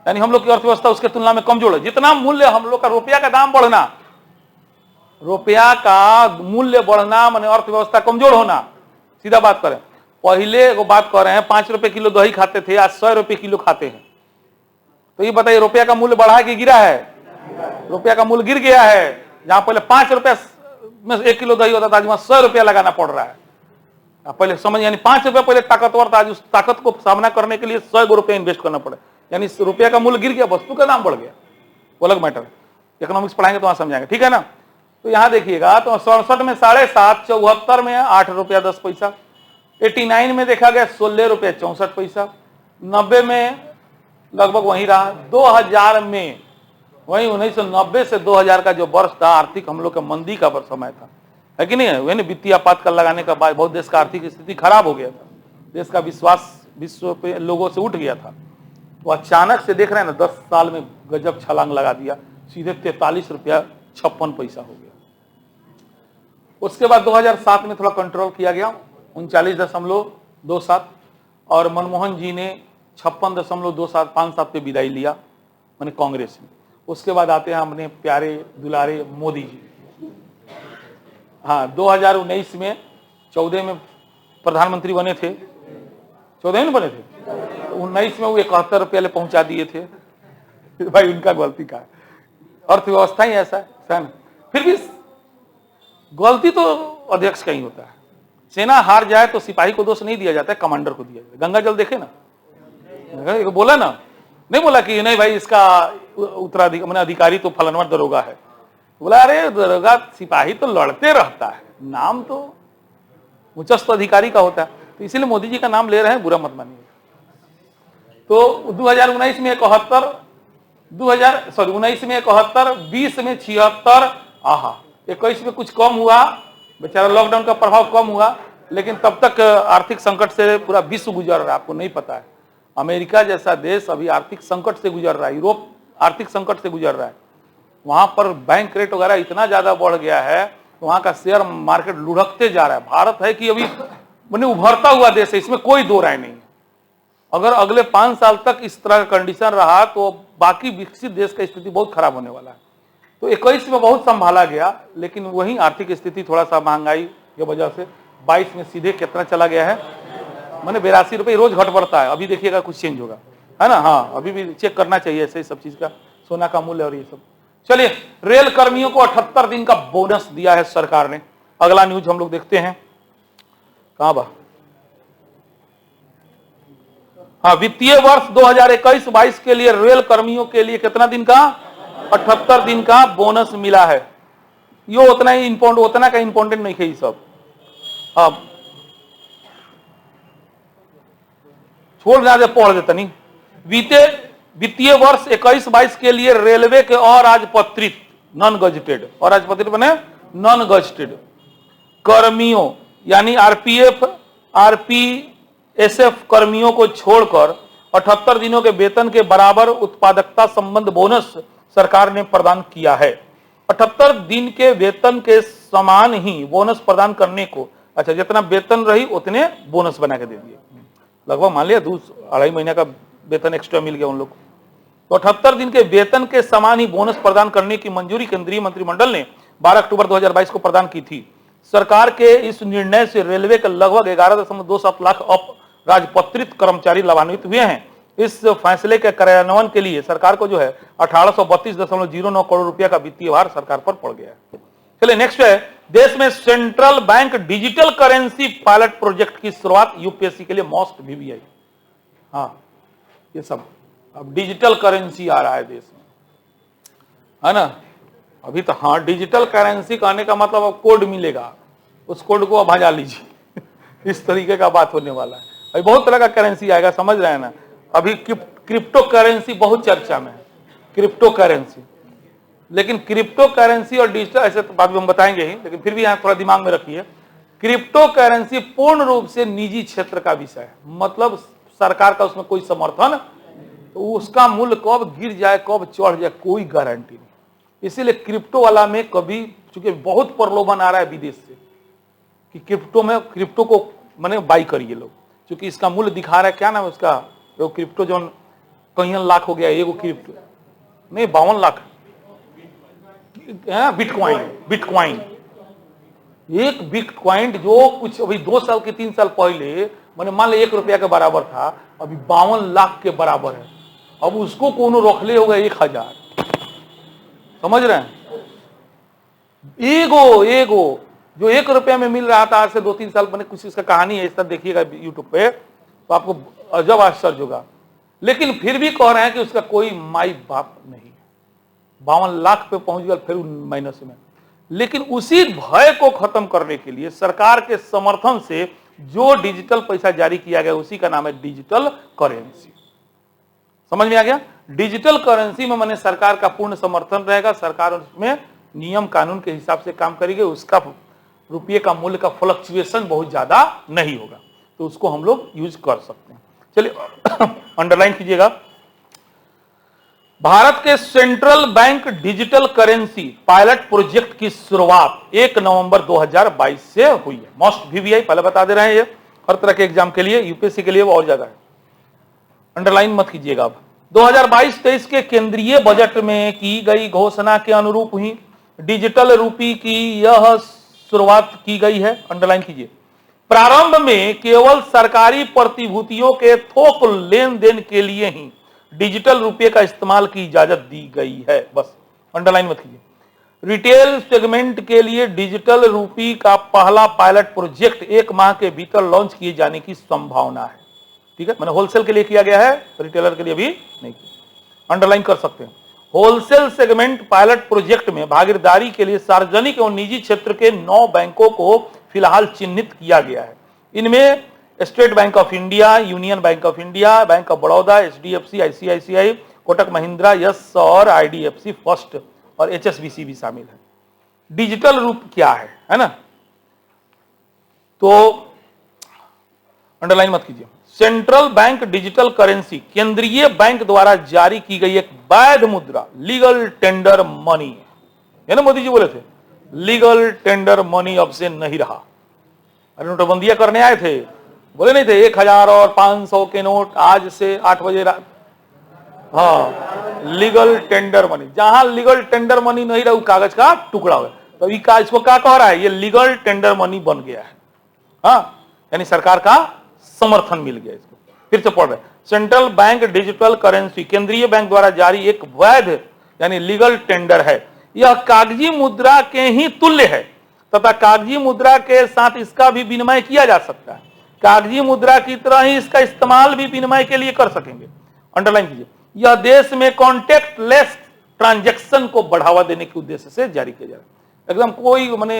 यानी हम लोग की अर्थव्यवस्था उसके तुलना में कमजोर है। जितना मूल्य हम लोग का, रुपया का दाम बढ़ना, रुपया का मूल्य बढ़ना माने अर्थव्यवस्था कमजोर होना, सीधा बात करें। पहले वो बात कर रहे हैं 5 रुपए किलो दही खाते थे, आज 100 रुपए किलो खाते हैं, तो ये बताइए रुपया का मूल्य बढ़ा है कि गिरा है? रुपया का मूल्य गिर गया है। जहां पहले 5 रुपए में 1 किलो दही होता था, आज वहां 100 रुपया लगाना पड़ रहा है। पहले समझ, यानी 5 रुपया पहले ताकतवर था, आज उस ताकत को सामना करने के लिए 100 रुपया इन्वेस्ट करना पड़े, यानी रुपया का मूल्य गिर गया, वस्तु का दाम बढ़ गया, वो अलग मैटर है, इकोनॉमिक्स पढ़ाएंगे तो वहां समझाएंगे, ठीक है ना। तो यहां देखिएगा तो 67 में 7.5, 74 में 8 रुपया 10 पैसा, 89 में देखा गया 16 रुपया 64 पैसा, 90 में लगभग वही रहा, 2000 में वही 1990 से 2000 का जो वर्ष था आर्थिक हम लोग का मंदी का समय था, है कि नहीं है, वही वित्तीय आपातकाल लगाने का बाद बहुत देश का आर्थिक स्थिति खराब हो गया था, देश का विश्वास विश्व पे लोगों से उठ गया था। तो अचानक से देख रहे हैं ना 10 साल में गजब छलांग लगा दिया, सीधे 43 रुपया 56 पैसा हो गया। उसके बाद 2007 में थोड़ा कंट्रोल किया गया 39.27, और मनमोहन जी ने 56.2757 पे विदाई लिया, मैंने कांग्रेस में। उसके बाद आते हैं अपने प्यारे दुलारे मोदी जी, हाँ 2019 में 14 में प्रधानमंत्री बने थे, 14 में बने थे, 19 में वो 71 रुपये पहुंचा दिए थे। भाई उनका गलती का है, अर्थव्यवस्था ही ऐसा है ना। फिर भी गलती तो अध्यक्ष का ही होता है। सेना हार जाए तो सिपाही को दोष नहीं दिया जाता है, कमांडर को दिया जाता है। गंगा जल देखे ना, बोला ना, नहीं बोला कि नहीं भाई इसका उत्तराधिकारी मैंने अधिकारी तो फलानवा दरोगा है, बोला अरे दरोगा सिपाही तो लड़ते रहता है, नाम तो उच्चस्थ अधिकारी का होता है। तो इसीलिए मोदी जी का नाम ले रहे हैं, बुरा मत मानिए। तो 2019 में 71, 19 में 71, 20 में 76, आहा 21 में कुछ कम हुआ, बेचारा लॉकडाउन का प्रभाव कम हुआ, लेकिन तब तक आर्थिक संकट से पूरा विश्व गुजर रहा है। आपको नहीं पता है, अमेरिका जैसा देश अभी आर्थिक संकट से गुजर रहा है, यूरोप आर्थिक संकट से गुजर रहा है। वहां पर बैंक रेट वगैरह इतना ज्यादा बढ़ गया है, वहां का शेयर मार्केट लुढ़कते जा रहा है। भारत है कि अभी मैंने उभरता हुआ देश है, इसमें कोई दो राय नहीं है। अगर अगले 5 साल तक इस तरह का कंडीशन रहा तो बाकी विकसित देश का स्थिति बहुत खराब होने वाला है। तो 21 में बहुत संभाला गया, लेकिन वही आर्थिक स्थिति थोड़ा सा महंगाई की वजह से 22 में सीधे कितना चला गया है, मैंने 82 रुपये रोज घट बढ़ता है। अभी देखिएगा कुछ चेंज होगा, है ना। हाँ, अभी भी चेक करना चाहिए ऐसे सब चीज का, सोना का मूल्य और ये सब। चलिए, रेल कर्मियों को 78 दिन का बोनस दिया है सरकार ने। अगला न्यूज हम लोग देखते हैं, कहां बा। हाँ, वित्तीय वर्ष 2021-22 के लिए रेल कर्मियों के लिए कितना दिन का, 78 दिन का बोनस मिला है। ये उतना ही उतना का इंपॉर्टेंट नहीं है ये सब। अब छोड़ ना दे, पढ़ देता नहीं। वित्तीय वर्ष 21-22 के लिए रेलवे के अराजपत्रित नॉन गजेटेड, अराजपत्रित बने नॉन गजेटेड कर्मियों यानी आरपीएफ आरपीएसएफ कर्मियों को छोड़कर 78 दिनों के वेतन के बराबर उत्पादकता संबंध बोनस सरकार ने प्रदान किया है। 78 दिन के वेतन के समान ही बोनस प्रदान करने को, अच्छा जितना वेतन रही उतने बोनस बना के दे दिए। लगभग मान लिया 2-2.5 महीने का वेतन एक्स्ट्रा मिल गया उन लोग को। तो 78 दिन के वेतन के समान ही बोनस प्रदान करने की मंजूरी केंद्रीय मंत्रिमंडल ने 12 अक्टूबर 2022 को प्रदान की थी। सरकार के इस निर्णय से रेलवे के लगभग 11.27 लाख अराजपत्रित कर्मचारी लाभान्वित हुए हैं। इस फैसले के कार्यान्वयन के लिए सरकार को जो है 1832.09 करोड़ रुपया का वित्तीय भार सरकार पर पड़ गया है। चलिए नेक्स्ट है, देश में central bank digital currency pilot project की शुरुआत यूपीएससी के लिए मॉस्ट वीवीआई। हाँ, ये सब अब डिजिटल करेंसी आ रहा है देश में, है ना। अभी तो हाँ, डिजिटल करेंसी कहने का मतलब अब कोड मिलेगा, उस कोड को अब हजा लीजिए इस तरीके का बात होने वाला है। अभी बहुत तरह का करेंसी आएगा, समझ रहे हैं ना। अभी क्रिप्टो करेंसी बहुत चर्चा में है, क्रिप्टो करेंसी। लेकिन क्रिप्टो करेंसी और डिजिटल ऐसे तो बात भी हम बताएंगे ही, लेकिन फिर भी यहाँ थोड़ा दिमाग में रखिए, क्रिप्टो करेंसी पूर्ण रूप से निजी क्षेत्र का विषय है। मतलब सरकार का उसमें कोई समर्थन, तो उसका मूल्य कब गिर जाए कब चढ़ जाए कोई गारंटी नहीं। इसीलिए क्रिप्टो वाला में कभी, चूंकि बहुत प्रलोभन आ रहा है विदेश से कि क्रिप्टो को मैंने बाई करिए लोग, क्योंकि इसका मूल्य दिखा रहा है, क्या नाम है उसका, वो क्रिप्टो जो कहीं लाख हो गया, एगो क्रिप्टो नहीं 52 लाख बिटकॉइन एक बिटकॉइन जो कुछ अभी 2 साल के 3 साल पहले मैंने मान लिया 1 रुपया के बराबर था, अभी 52 लाख के बराबर है। अब उसको कोनो रखले होगा 1000, समझ रहे हैं। एगो जो 1 रुपया में मिल रहा था आज से 2-3 साल पहले, कुछ इसका कहानी है, इस तरह देखिएगा यूट्यूब पे तो आपको अजब आश्चर्य होगा। लेकिन फिर भी कह रहे हैं कि उसका कोई माई बाप नहीं, 52 लाख पे पहुंच गया फिर माइनस में। लेकिन उसी भय को खत्म करने के लिए सरकार के समर्थन से जो डिजिटल पैसा जारी किया गया उसी का नाम है डिजिटल करेंसी। समझ में आ गया। डिजिटल करेंसी में मैंने सरकार का पूर्ण समर्थन रहेगा, सरकार उसमें नियम कानून के हिसाब से काम करेगी, उसका रुपये का मूल्य का फ्लक्चुएशन बहुत ज्यादा नहीं होगा, तो उसको हम लोग यूज कर सकते हैं। चलिए अंडरलाइन कीजिएगा, भारत के central bank digital currency pilot project की शुरुआत 1 नवंबर 2022 से हुई है। मोस्ट वीवीआई पहले बता दे रहे हैं, ये हर तरह के एग्जाम के लिए, यूपीएससी के लिए और ज्यादा है, अंडरलाइन मत कीजिएगा। अब 2022-23 के केंद्रीय बजट में की गई घोषणा के अनुरूप ही डिजिटल रूपी की यह शुरुआत की गई है, अंडरलाइन कीजिए। प्रारंभ में केवल सरकारी प्रतिभूतियों के थोक लेन देन के लिए ही डिजिटल रुपये का इस्तेमाल की इजाजत दी गई है। बस अंडरलाइन मत कीजिए। रिटेल सेगमेंट के लिए डिजिटल रुपये का पहला पायलट प्रोजेक्ट 1 माह के भीतर लॉन्च किए जाने की संभावना है। ठीक है, मैंने होलसेल के लिए किया गया है, रिटेलर के लिए भी नहीं किया। अंडरलाइन कर सकते हैं। होलसेल सेगमेंट पायलट प्रोजेक्ट में भागीदारी के लिए सार्वजनिक एवं निजी क्षेत्र के 9 बैंकों को फिलहाल चिन्हित किया गया है। इनमें state bank of India, union bank of India, bank of Baroda, HDFC, ICICI, Kotak Mahindra, yes और IDFC फर्स्ट और HSBC भी शामिल है। डिजिटल रूप क्या है ना? तो अंडरलाइन मत कीजिए। सेंट्रल बैंक डिजिटल करेंसी केंद्रीय बैंक द्वारा जारी की गई एक वैध मुद्रा, लीगल टेंडर मनी है ना। मोदी जी बोले थे लीगल टेंडर मनी अब से नहीं रहा। अरे नोटबंदियां करने आए थे, बोले नहीं थे 1000 और 500 के नोट आज से 8 बजे रात। हाँ, लीगल टेंडर मनी, जहां लीगल टेंडर मनी नहीं रहा कागज का टुकड़ा हुआ, तो इसको क्या कह रहा है, ये लीगल टेंडर मनी बन गया है। हाँ, यानी सरकार का समर्थन मिल गया इसको। फिर से पढ़ रहे, सेंट्रल बैंक डिजिटल करेंसी केंद्रीय बैंक द्वारा जारी एक वैध यानी लीगल टेंडर है। यह कागजी मुद्रा के ही तुल्य है तथा कागजी मुद्रा के साथ इसका भी विनिमय किया जा सकता है। कागजी मुद्रा की तरह ही इसका इस्तेमाल भी विनिमय के लिए कर सकेंगे। अंडरलाइन कीजिए। यह देश में कॉन्टेक्ट लेस ट्रांजैक्शन को बढ़ावा देने के उद्देश्य से जारी किया जा रहा है। एकदम कोई माने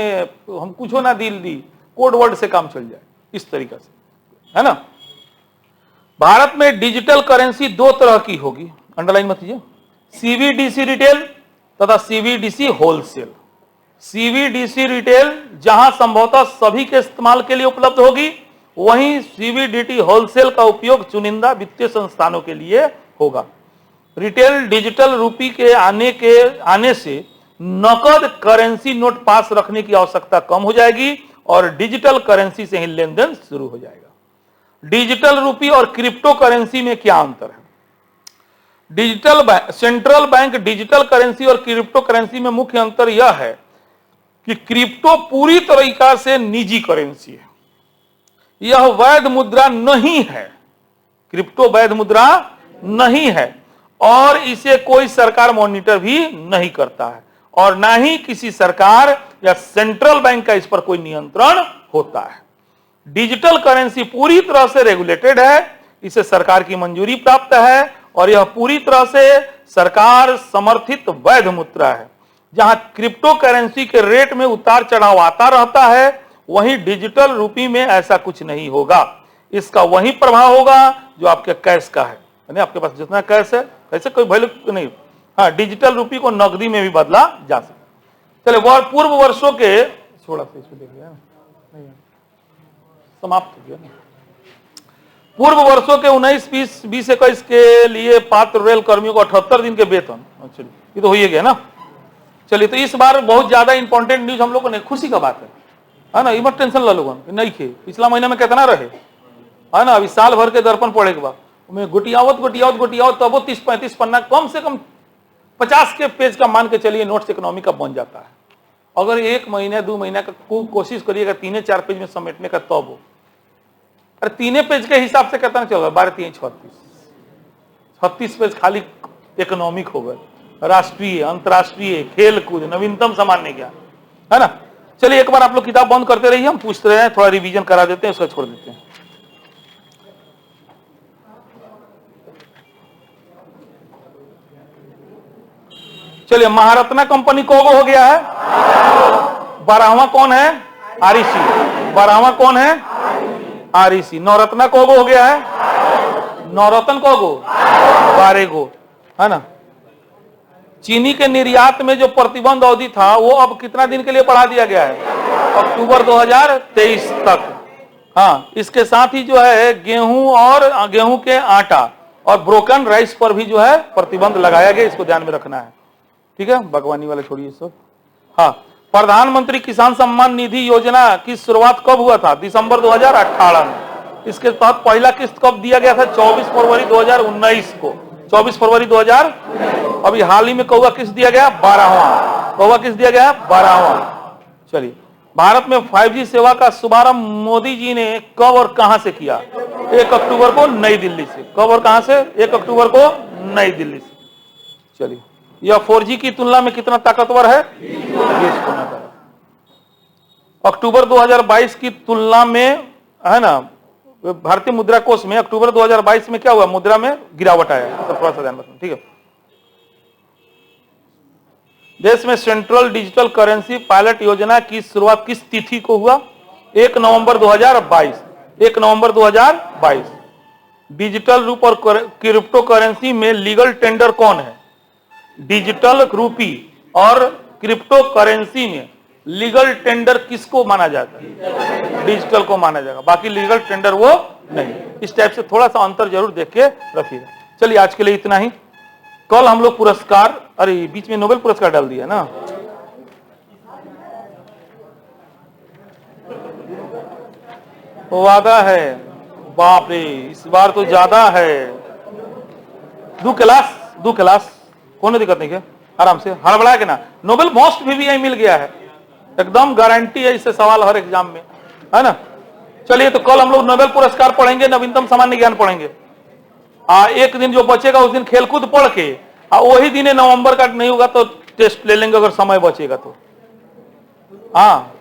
हम कुछ ना दिल दी, कोड वर्ड से काम चल जाए, इस तरीके से, है ना। भारत में डिजिटल करेंसी 2 तरह की होगी। अंडरलाइन मत कीजिए। CBDC रिटेल तथा CBDC होलसेल। CBDC रिटेल जहां संभवतः सभी के इस्तेमाल के लिए उपलब्ध होगी, वहीं CBDT होलसेल का उपयोग चुनिंदा वित्तीय संस्थानों के लिए होगा। रिटेल डिजिटल रुपये के आने से नकद करेंसी नोट पास रखने की आवश्यकता कम हो जाएगी और डिजिटल करेंसी से ही लेन देन शुरू हो जाएगा। डिजिटल रुपये और क्रिप्टो करेंसी में क्या अंतर है? सेंट्रल बैंक डिजिटल करेंसी और क्रिप्टो करेंसी में मुख्य अंतर यह है कि क्रिप्टो पूरी तरीका से निजी करेंसी है, यह वैध मुद्रा नहीं है। क्रिप्टो वैध मुद्रा नहीं है और इसे कोई सरकार मॉनिटर भी नहीं करता है और ना ही किसी सरकार या सेंट्रल बैंक का इस पर कोई नियंत्रण होता है। डिजिटल करेंसी पूरी तरह से रेगुलेटेड है, इसे सरकार की मंजूरी प्राप्त है और यह पूरी तरह से सरकार समर्थित वैध मुद्रा है। जहां क्रिप्टो करेंसी के रेट में उतार चढ़ाव आता रहता है, वहीं डिजिटल रुपये में ऐसा कुछ नहीं होगा। इसका वही प्रभाव होगा जो आपके कैश का है, यानी आपके पास जितना कैश है ऐसे कोई वैल्यू नहीं। हाँ, डिजिटल रुपये को नकदी में भी बदला जा सकता। चले वह पूर्व वर्षों के थोड़ा सा इसको देख लिया नहीं, समाप्त हो गया ना। पूर्व वर्षों के 19, 20, 21 के लिए पात्र रेल कर्मियों को 78 दिन के वेतन। चलिए ये तो हो ही गया ना। चलिए, तो इस बार बहुत ज्यादा इंपॉर्टेंट न्यूज हम लोगों ने, खुशी का बात है ना। इमत टेंशन ला लोगों नहीं थे, पिछला महीना में कितना रहे, है ना। अभी साल भर के दर्पण पड़े के बाद गोटियावत तब वो 30-35 पन्ना, कम से कम 50 के पेज का मान के चलिए नोट्स इकोनॉमी का बन जाता है। अगर 1 महीने 2 महीने का कोशिश करिएगा 3-4 पेज में समेटने का, तब हो। अरे 3 पेज के हिसाब से कितना चल रहा है, 12-3 36 पेज खाली इकोनॉमिक हो गए, राष्ट्रीय अंतर्राष्ट्रीय खेल कूद नवीनतम सामान्य ज्ञान, है ना। चलिए एक बार आप लोग किताब बंद करते रहिए, हम पूछते रहे, थोड़ा रिवीजन करा देते हैं, उसको छोड़ देते हैं। चलिए, महारत्ना कंपनी को हो गया है, 12वां कौन है, REC। 12वां कौन है, REC। नवरत्ना को हो गया है, नवरत्न को 12 गो, है ना। चीनी के निर्यात में जो प्रतिबंध अवधि था वो अब कितना दिन के लिए बढ़ा दिया गया है, अक्टूबर 2023 तक। हाँ, इसके साथ ही जो है गेहूं के आटा और ब्रोकन राइस पर भी जो है प्रतिबंध लगाया गया, इसको ध्यान में रखना है। ठीक है, बागवानी वाले छोड़िए सब। हाँ, प्रधानमंत्री किसान सम्मान निधि योजना की शुरुआत कब हुआ था, दिसंबर 2018 में। इसके तहत पहला किस्त कब दिया गया था, 24 फरवरी 2019 को। 24 फरवरी 2000। अभी हाल ही में कौवा किस्त दिया गया, 12वां कौवा किस्त दिया गया, 12वां। चलिए, भारत में 5G सेवा का शुभारंभ मोदी जी ने कब और कहां से किया? 1 अक्टूबर को नई दिल्ली से। कब और कहां से? 1 अक्टूबर को नई दिल्ली से। चलिए, यह 4G की तुलना में कितना ताकतवर है? 20 गुना ताकतवर। अक्टूबर 2022 की तुलना में, है ना, भारतीय मुद्रा कोष में अक्टूबर 2022 में क्या हुआ? मुद्रा में गिरावट आया, तो थोड़ा सा ध्यान रखना, ठीक है। देश में सेंट्रल डिजिटल करेंसी पायलट योजना की शुरुआत किस तिथि को हुआ? 1 नवंबर 2022। 1 नवंबर 2022। डिजिटल रूप और क्रिप्टो करेंसी में लीगल टेंडर कौन है? डिजिटल रूपी और क्रिप्टो करेंसी में लीगल टेंडर किसको माना जाता है? डिजिटल को माना जाएगा, बाकी लीगल टेंडर वो नहीं। इस टाइप से थोड़ा सा अंतर जरूर देख के रखिएगा। चलिए, आज के लिए इतना ही। कल हम लोग पुरस्कार, अरे बीच में नोबेल पुरस्कार डाल दिया ना, वादा है, बाप रे इस बार तो ज्यादा है। 2 क्लास कोनो दिक्कत नहीं है, आराम से हड़बड़ा के ना। नोबेल मोस्ट VVI मिल गया है, एकदम गारंटी है, इससे सवाल हर एग्जाम में, है ना। चलिए, तो कल हम लोग नोबेल पुरस्कार पढ़ेंगे, नवीनतम सामान्य ज्ञान पढ़ेंगे। एक दिन जो बचेगा उस दिन खेलकूद पढ़ के, वही दिन नवंबर का नहीं होगा तो टेस्ट ले लेंगे, अगर समय बचेगा तो। हाँ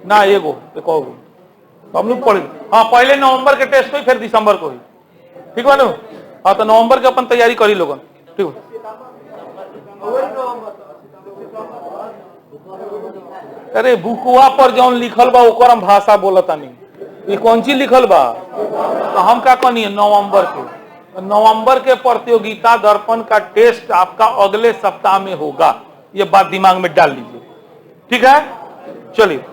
ना, एक हम लोग पढ़ेंगे। हाँ, पहले नवंबर के टेस्ट हुई, फिर दिसंबर को ही, ठीक है ना। हाँ, तो नवंबर के अपन तैयारी करी लोगन, ठीक है। अरे बुकुआ पर जौन लिखल बा ओकर हम भाषा बोलता नहीं, ये कौन चीज लिखल बा? तो हम क्या कहनी है? नवंबर के प्रतियोगिता दर्पण का टेस्ट आपका अगले सप्ताह में होगा, ये बात दिमाग में डाल लीजिए, ठीक है। चलिए।